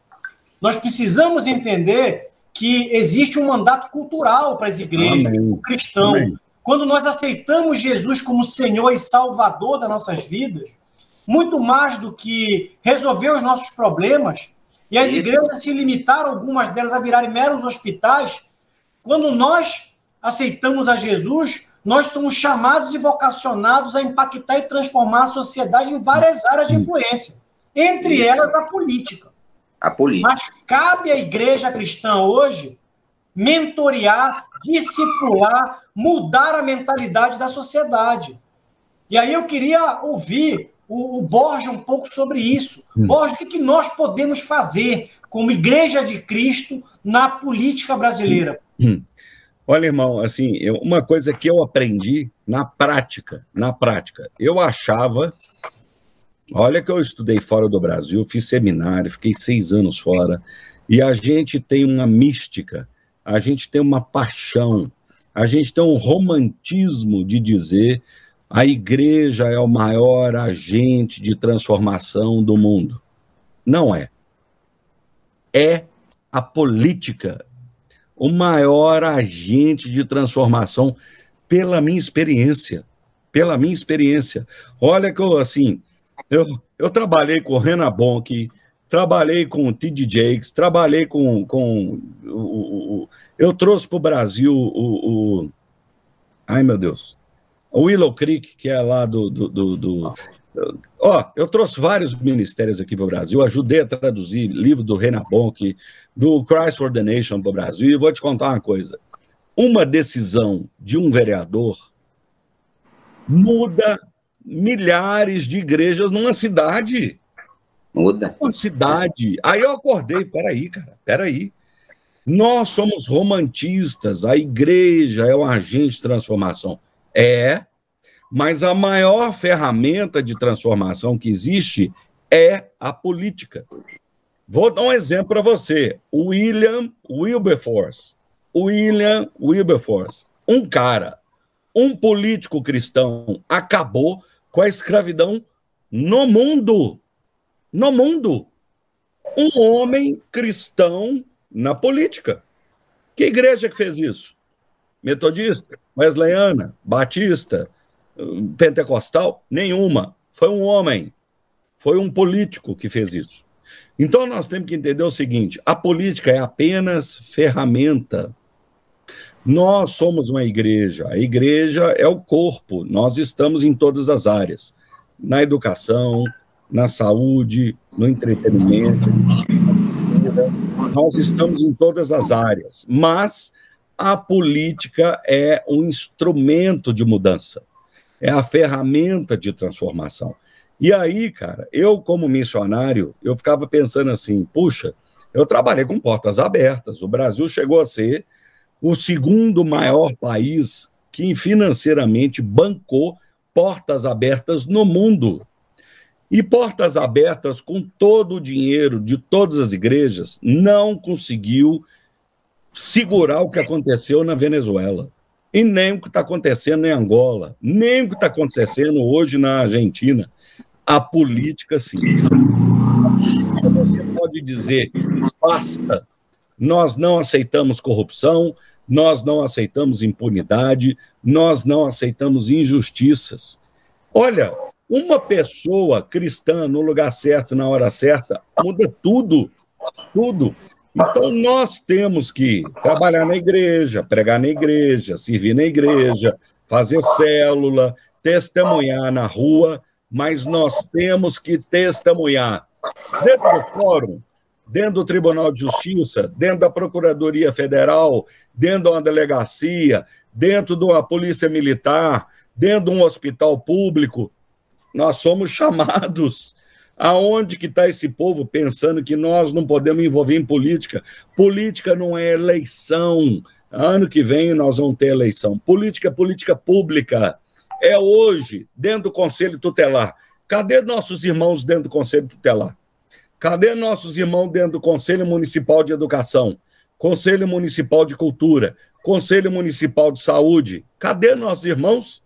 Nós precisamos entender que existe um mandato cultural para as igrejas, o cristão. Amém. Quando nós aceitamos Jesus como Senhor e Salvador das nossas vidas, muito mais do que resolver os nossos problemas, e as igrejas se limitaram, algumas delas, a virarem meros hospitais, quando nós aceitamos a Jesus, nós somos chamados e vocacionados a impactar e transformar a sociedade em várias áreas de influência, entre elas a política. Mas cabe à igreja cristã hoje mentorear, discipular, mudar a mentalidade da sociedade. E aí eu queria ouvir o Borja um pouco sobre isso. Borja, o que nós podemos fazer como Igreja de Cristo na política brasileira? Olha, irmão, assim, uma coisa que eu aprendi na prática, eu achava, olha que eu estudei fora do Brasil, fiz seminário, fiquei 6 anos fora, e a gente tem uma mística, a gente tem uma paixão, a gente tem um romantismo de dizer a igreja é o maior agente de transformação do mundo. Não é. É a política o maior agente de transformação pela minha experiência. Olha que eu trabalhei com o Renan Bonk, trabalhei com o T.D. Jakes, trabalhei eu trouxe para o Brasil ai, meu Deus, o Willow Creek, que é lá eu trouxe vários ministérios aqui para o Brasil, ajudei a traduzir livro do Renan Bonk, do Christ for the Nation para o Brasil, e vou te contar uma coisa. Uma decisão de um vereador muda milhares de igrejas numa cidade. Muda. Uma cidade. Aí eu acordei, peraí. Nós somos romantistas, a igreja é um agente de transformação. Mas a maior ferramenta de transformação que existe é a política. Vou dar um exemplo para você. William Wilberforce, um político cristão, acabou com a escravidão no mundo. Um homem cristão na política. Que igreja que fez isso? Metodista? Wesleyana? Batista? Pentecostal? Nenhuma. Foi um homem. Foi um político que fez isso. Então nós temos que entender o seguinte: a política é apenas ferramenta. Nós somos uma igreja. A igreja é o corpo. Nós estamos em todas as áreas. Na educação, na saúde, no entretenimento. Nós estamos em todas as áreas. Mas a política é um instrumento de mudança. É a ferramenta de transformação. E aí, cara, eu como missionário, eu ficava pensando assim, puxa, eu trabalhei com portas abertas. O Brasil chegou a ser o segundo maior país que financeiramente bancou portas abertas no mundo. E portas abertas, com todo o dinheiro de todas as igrejas, não conseguiu segurar o que aconteceu na Venezuela. E nem o que está acontecendo em Angola, nem o que está acontecendo hoje na Argentina. A política, sim. Você pode dizer, basta, nós não aceitamos corrupção, nós não aceitamos impunidade, nós não aceitamos injustiças. Olha, uma pessoa cristã no lugar certo, na hora certa, muda tudo, tudo. Então, nós temos que trabalhar na igreja, pregar na igreja, servir na igreja, fazer célula, testemunhar na rua, mas nós temos que testemunhar dentro do fórum, dentro do Tribunal de Justiça, dentro da Procuradoria Federal, dentro de uma delegacia, dentro de uma polícia militar, dentro de um hospital público. Nós somos chamados. Aonde que está esse povo pensando que nós não podemos envolver em política? Política não é eleição. Ano que vem nós vamos ter eleição. Política é política pública. É hoje, dentro do Conselho Tutelar. Cadê nossos irmãos dentro do Conselho Tutelar? Cadê nossos irmãos dentro do Conselho Municipal de Educação? Conselho Municipal de Cultura? Conselho Municipal de Saúde? Cadê nossos irmãos?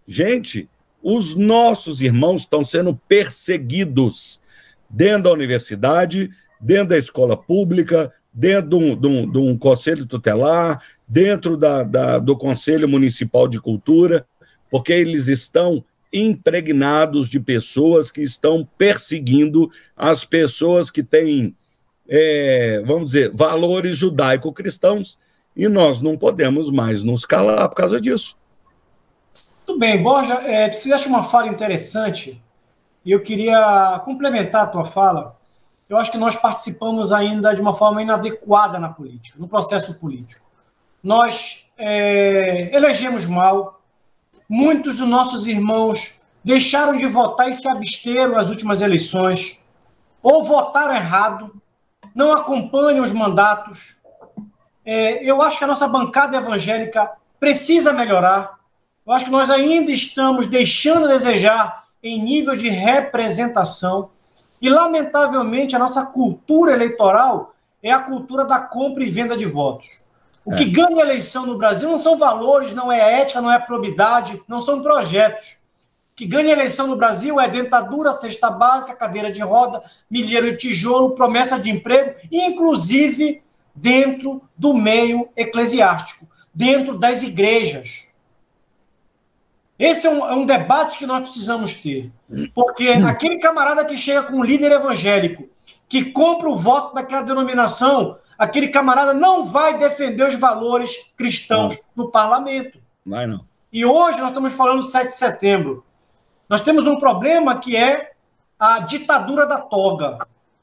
Gente, os nossos irmãos estão sendo perseguidos dentro da universidade, dentro da escola pública, dentro de um conselho tutelar, dentro do Conselho Municipal de Cultura, porque eles estão impregnados de pessoas que estão perseguindo as pessoas que têm, vamos dizer, valores judaico-cristãos, e nós não podemos mais nos calar por causa disso. Muito bem, Borja, tu fizeste uma fala interessante e eu queria complementar a tua fala. Eu acho que nós participamos ainda de uma forma inadequada na política, no processo político. Nós elegemos mal, muitos dos nossos irmãos deixaram de votar e se absteram nas últimas eleições, ou votaram errado, não acompanham os mandatos. Eu acho que a nossa bancada evangélica precisa melhorar. Eu acho que nós ainda estamos deixando a desejar em nível de representação e, lamentavelmente, a nossa cultura eleitoral é a cultura da compra e venda de votos. O que ganha eleição no Brasil não são valores, não é ética, não é probidade, não são projetos. O que ganha eleição no Brasil é dentadura, cesta básica, cadeira de roda, milheiro de tijolo, promessa de emprego, inclusive dentro do meio eclesiástico, dentro das igrejas. Esse é um debate que nós precisamos ter, porque aquele camarada que chega com um líder evangélico, que compra o voto daquela denominação, aquele camarada não vai defender os valores cristãos no parlamento. Vai não. E hoje nós estamos falando do 7 de setembro. Nós temos um problema que é a ditadura da toga,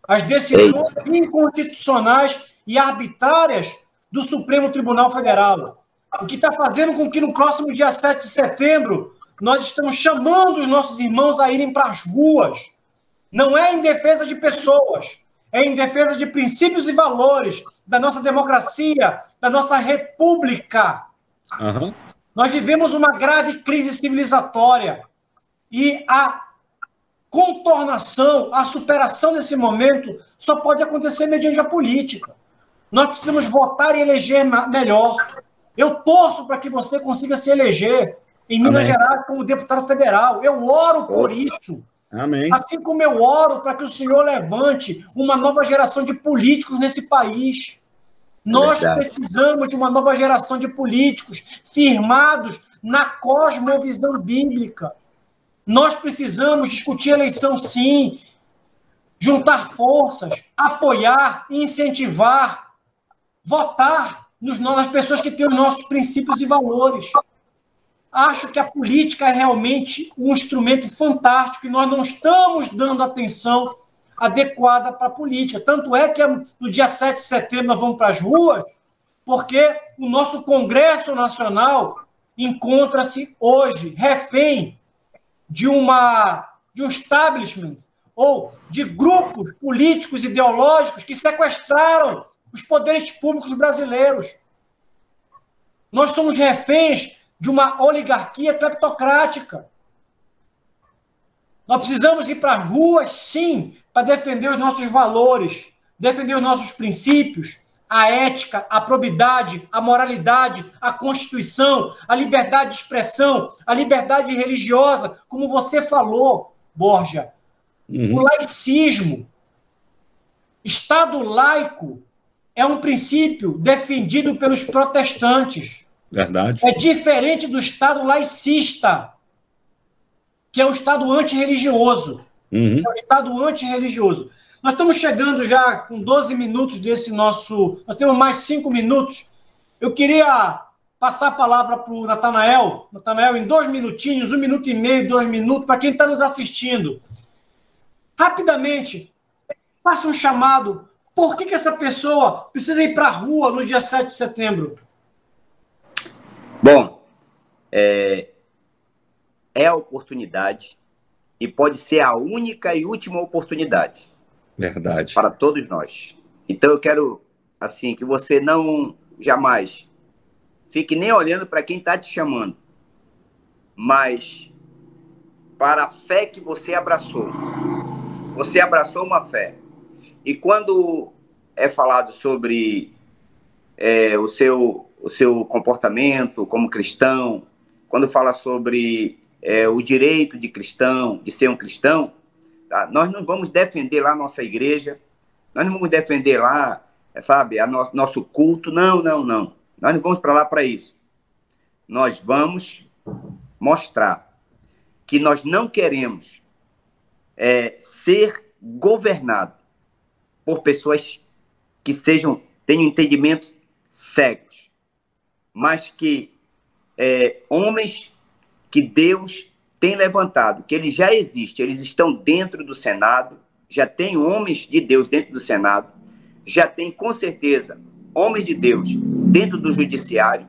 as decisões inconstitucionais e arbitrárias do Supremo Tribunal Federal. O que está fazendo com que no próximo dia 7 de setembro nós estamos chamando os nossos irmãos a irem para as ruas. Não é em defesa de pessoas, é em defesa de princípios e valores da nossa democracia, da nossa república. Uhum. Nós vivemos uma grave crise civilizatória e a contornação, a superação desse momento só pode acontecer mediante a política. Nós precisamos votar e eleger melhor. Eu torço para que você consiga se eleger em Minas Gerais como deputado federal. Eu oro por isso. Amém. Assim como eu oro para que o senhor levante uma nova geração de políticos nesse país. Nós precisamos de uma nova geração de políticos firmados na cosmovisão bíblica. Nós precisamos discutir eleição, sim, juntar forças, apoiar, incentivar, votar nas pessoas que têm os nossos princípios e valores. Acho que a política é realmente um instrumento fantástico e nós não estamos dando atenção adequada para a política. Tanto é que no dia 7 de setembro nós vamos para as ruas, porque o nosso Congresso Nacional encontra-se hoje refém de um establishment ou de grupos políticos ideológicos que sequestraram os poderes públicos brasileiros. Nós somos reféns de uma oligarquia cleptocrática. Nós precisamos ir para as ruas, sim, para defender os nossos valores, defender os nossos princípios, a ética, a probidade, a moralidade, a Constituição, a liberdade de expressão, a liberdade religiosa, como você falou, Borja. O laicismo, Estado laico, é um princípio defendido pelos protestantes. Verdade. É diferente do Estado laicista, que é o Estado antirreligioso. É o Estado antirreligioso. Nós estamos chegando já com 12 minutos desse nosso... Nós temos mais 5 minutos. Eu queria passar a palavra para o Natanael. Natanael, em 2 minutinhos, 1 minuto e meio, 2 minutos, para quem está nos assistindo. Rapidamente, faça um chamado. Por que essa pessoa precisa ir para a rua no dia 7 de setembro? Bom, é a oportunidade e pode ser a única e última oportunidade. Verdade. Para todos nós. Então eu quero, assim, que você não jamais fique nem olhando para quem está te chamando, mas para a fé que você abraçou. Você abraçou uma fé. E quando é falado sobre o seu comportamento como cristão, quando fala sobre o direito de cristão, de ser um cristão, tá? Nós não vamos defender lá a nossa igreja, nós não vamos defender lá, sabe, nosso culto, não. Nós não vamos para lá para isso. Nós vamos mostrar que nós não queremos ser governado por pessoas que tenham entendimentos cegos, mas que homens que Deus tem levantado, que eles já existem, eles estão dentro do Senado, já tem homens de Deus dentro do Senado, já tem, com certeza, homens de Deus dentro do Judiciário,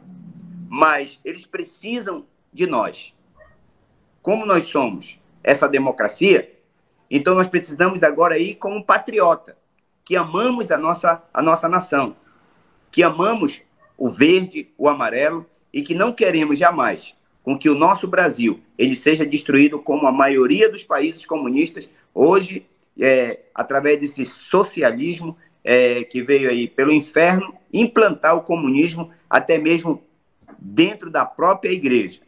mas eles precisam de nós. Como nós somos essa democracia, então nós precisamos agora ir como patriota, que amamos a nossa nação, que amamos o verde, o amarelo, e que não queremos jamais com que o nosso Brasil ele seja destruído como a maioria dos países comunistas, hoje, através desse socialismo que veio aí pelo inferno, implantar o comunismo até mesmo dentro da própria igreja.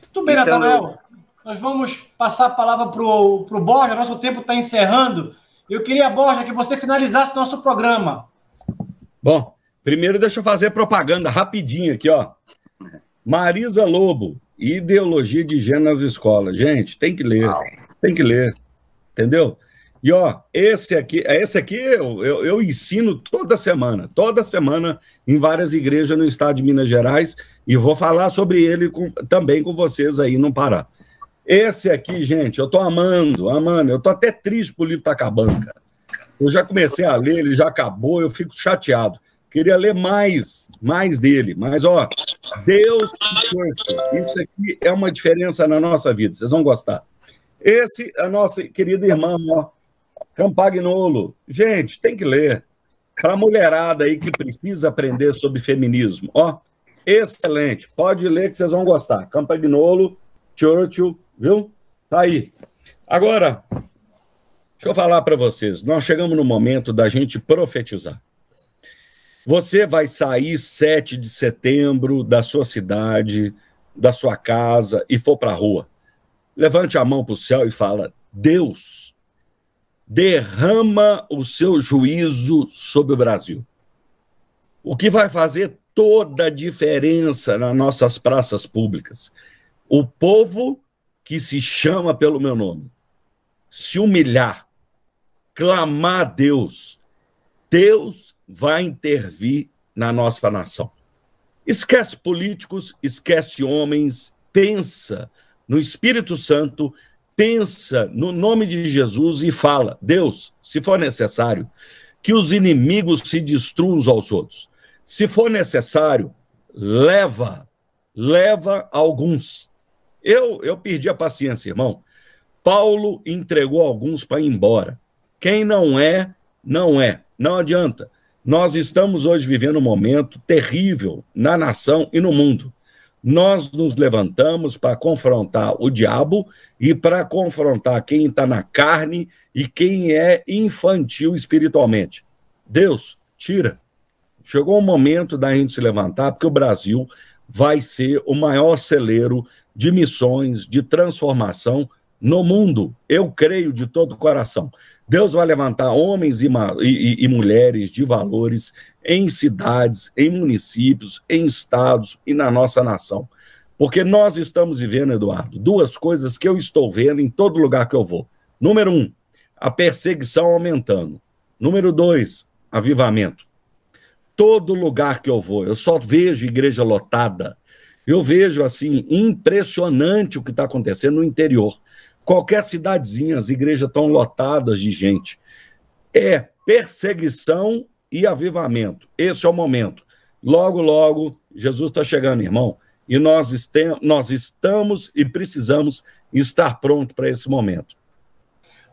Muito bem, então, Natanael. Nós vamos passar a palavra para o Borja, nosso tempo está encerrando. Eu queria, Borja, que você finalizasse nosso programa. Bom, primeiro deixa eu fazer propaganda rapidinho aqui, ó. Marisa Lobo, Ideologia de Gênero nas Escolas. Gente, tem que ler, entendeu? E, ó, esse aqui eu ensino toda semana em várias igrejas no estado de Minas Gerais, e vou falar sobre ele também com vocês aí no Pará. Esse aqui, gente, eu tô amando, eu tô até triste pro livro tá acabando, cara. Eu já comecei a ler, ele já acabou, eu fico chateado. Queria ler mais dele, mas, ó, Deus, isso aqui é uma diferença na nossa vida, vocês vão gostar. Esse é a nossa querida irmã, ó, Campagnolo. Gente, tem que ler. Para a mulherada aí que precisa aprender sobre feminismo, ó, excelente. Pode ler que vocês vão gostar. Campagnolo, Churchill, viu? Tá aí. Agora, deixa eu falar para vocês. Nós chegamos no momento da gente profetizar. Você vai sair 7 de setembro da sua cidade, da sua casa e for para a rua. Levante a mão para o céu e fala: Deus, derrama o seu juízo sobre o Brasil. O que vai fazer toda a diferença nas nossas praças públicas? O povo que se chama pelo meu nome se humilhar, clamar a Deus, Deus vai intervir na nossa nação. Esquece políticos, esquece homens, pensa no Espírito Santo, pensa no nome de Jesus e fala: Deus, se for necessário, que os inimigos se destruam uns aos outros. Se for necessário, leva alguns. Eu perdi a paciência, irmão. Paulo entregou alguns para ir embora. Quem não é, não é. Não adianta. Nós estamos hoje vivendo um momento terrível na nação e no mundo. Nós nos levantamos para confrontar o diabo e para confrontar quem está na carne e quem é infantil espiritualmente. Deus, tira. Chegou o momento da gente se levantar, porque o Brasil vai ser o maior celeiro de missões, de transformação no mundo. Eu creio de todo o coração. Deus vai levantar homens e mulheres de valores em cidades, em municípios, em estados e na nossa nação. Porque nós estamos vivendo, Eduardo, duas coisas que eu estou vendo em todo lugar que eu vou. Número 1, a perseguição aumentando. Número 2, avivamento. Todo lugar que eu vou, eu só vejo igreja lotada, Eu vejo, assim, impressionante o que está acontecendo no interior. Qualquer cidadezinha, as igrejas estão lotadas de gente. É perseguição e avivamento. Esse é o momento. Logo, logo, Jesus está chegando, irmão. E nós estamos e precisamos estar prontos para esse momento.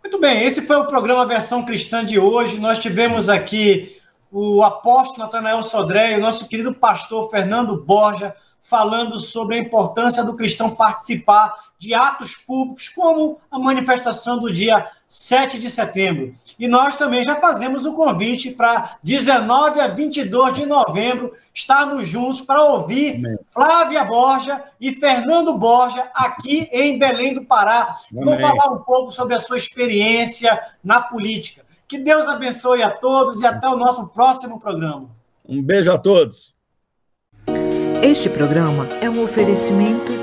Muito bem, esse foi o programa Versão Cristã de hoje. Nós tivemos aqui o apóstolo Natanael Sodré e o nosso querido pastor Fernando Borja falando sobre a importância do cristão participar de atos públicos, como a manifestação do dia 7 de setembro. E nós também já fazemos o convite para 19 a 22 de novembro estarmos juntos para ouvir Flávia Borja e Fernando Borja aqui em Belém do Pará. Vão falar um pouco sobre a sua experiência na política. Que Deus abençoe a todos e até o nosso próximo programa. Um beijo a todos. Este programa é um oferecimento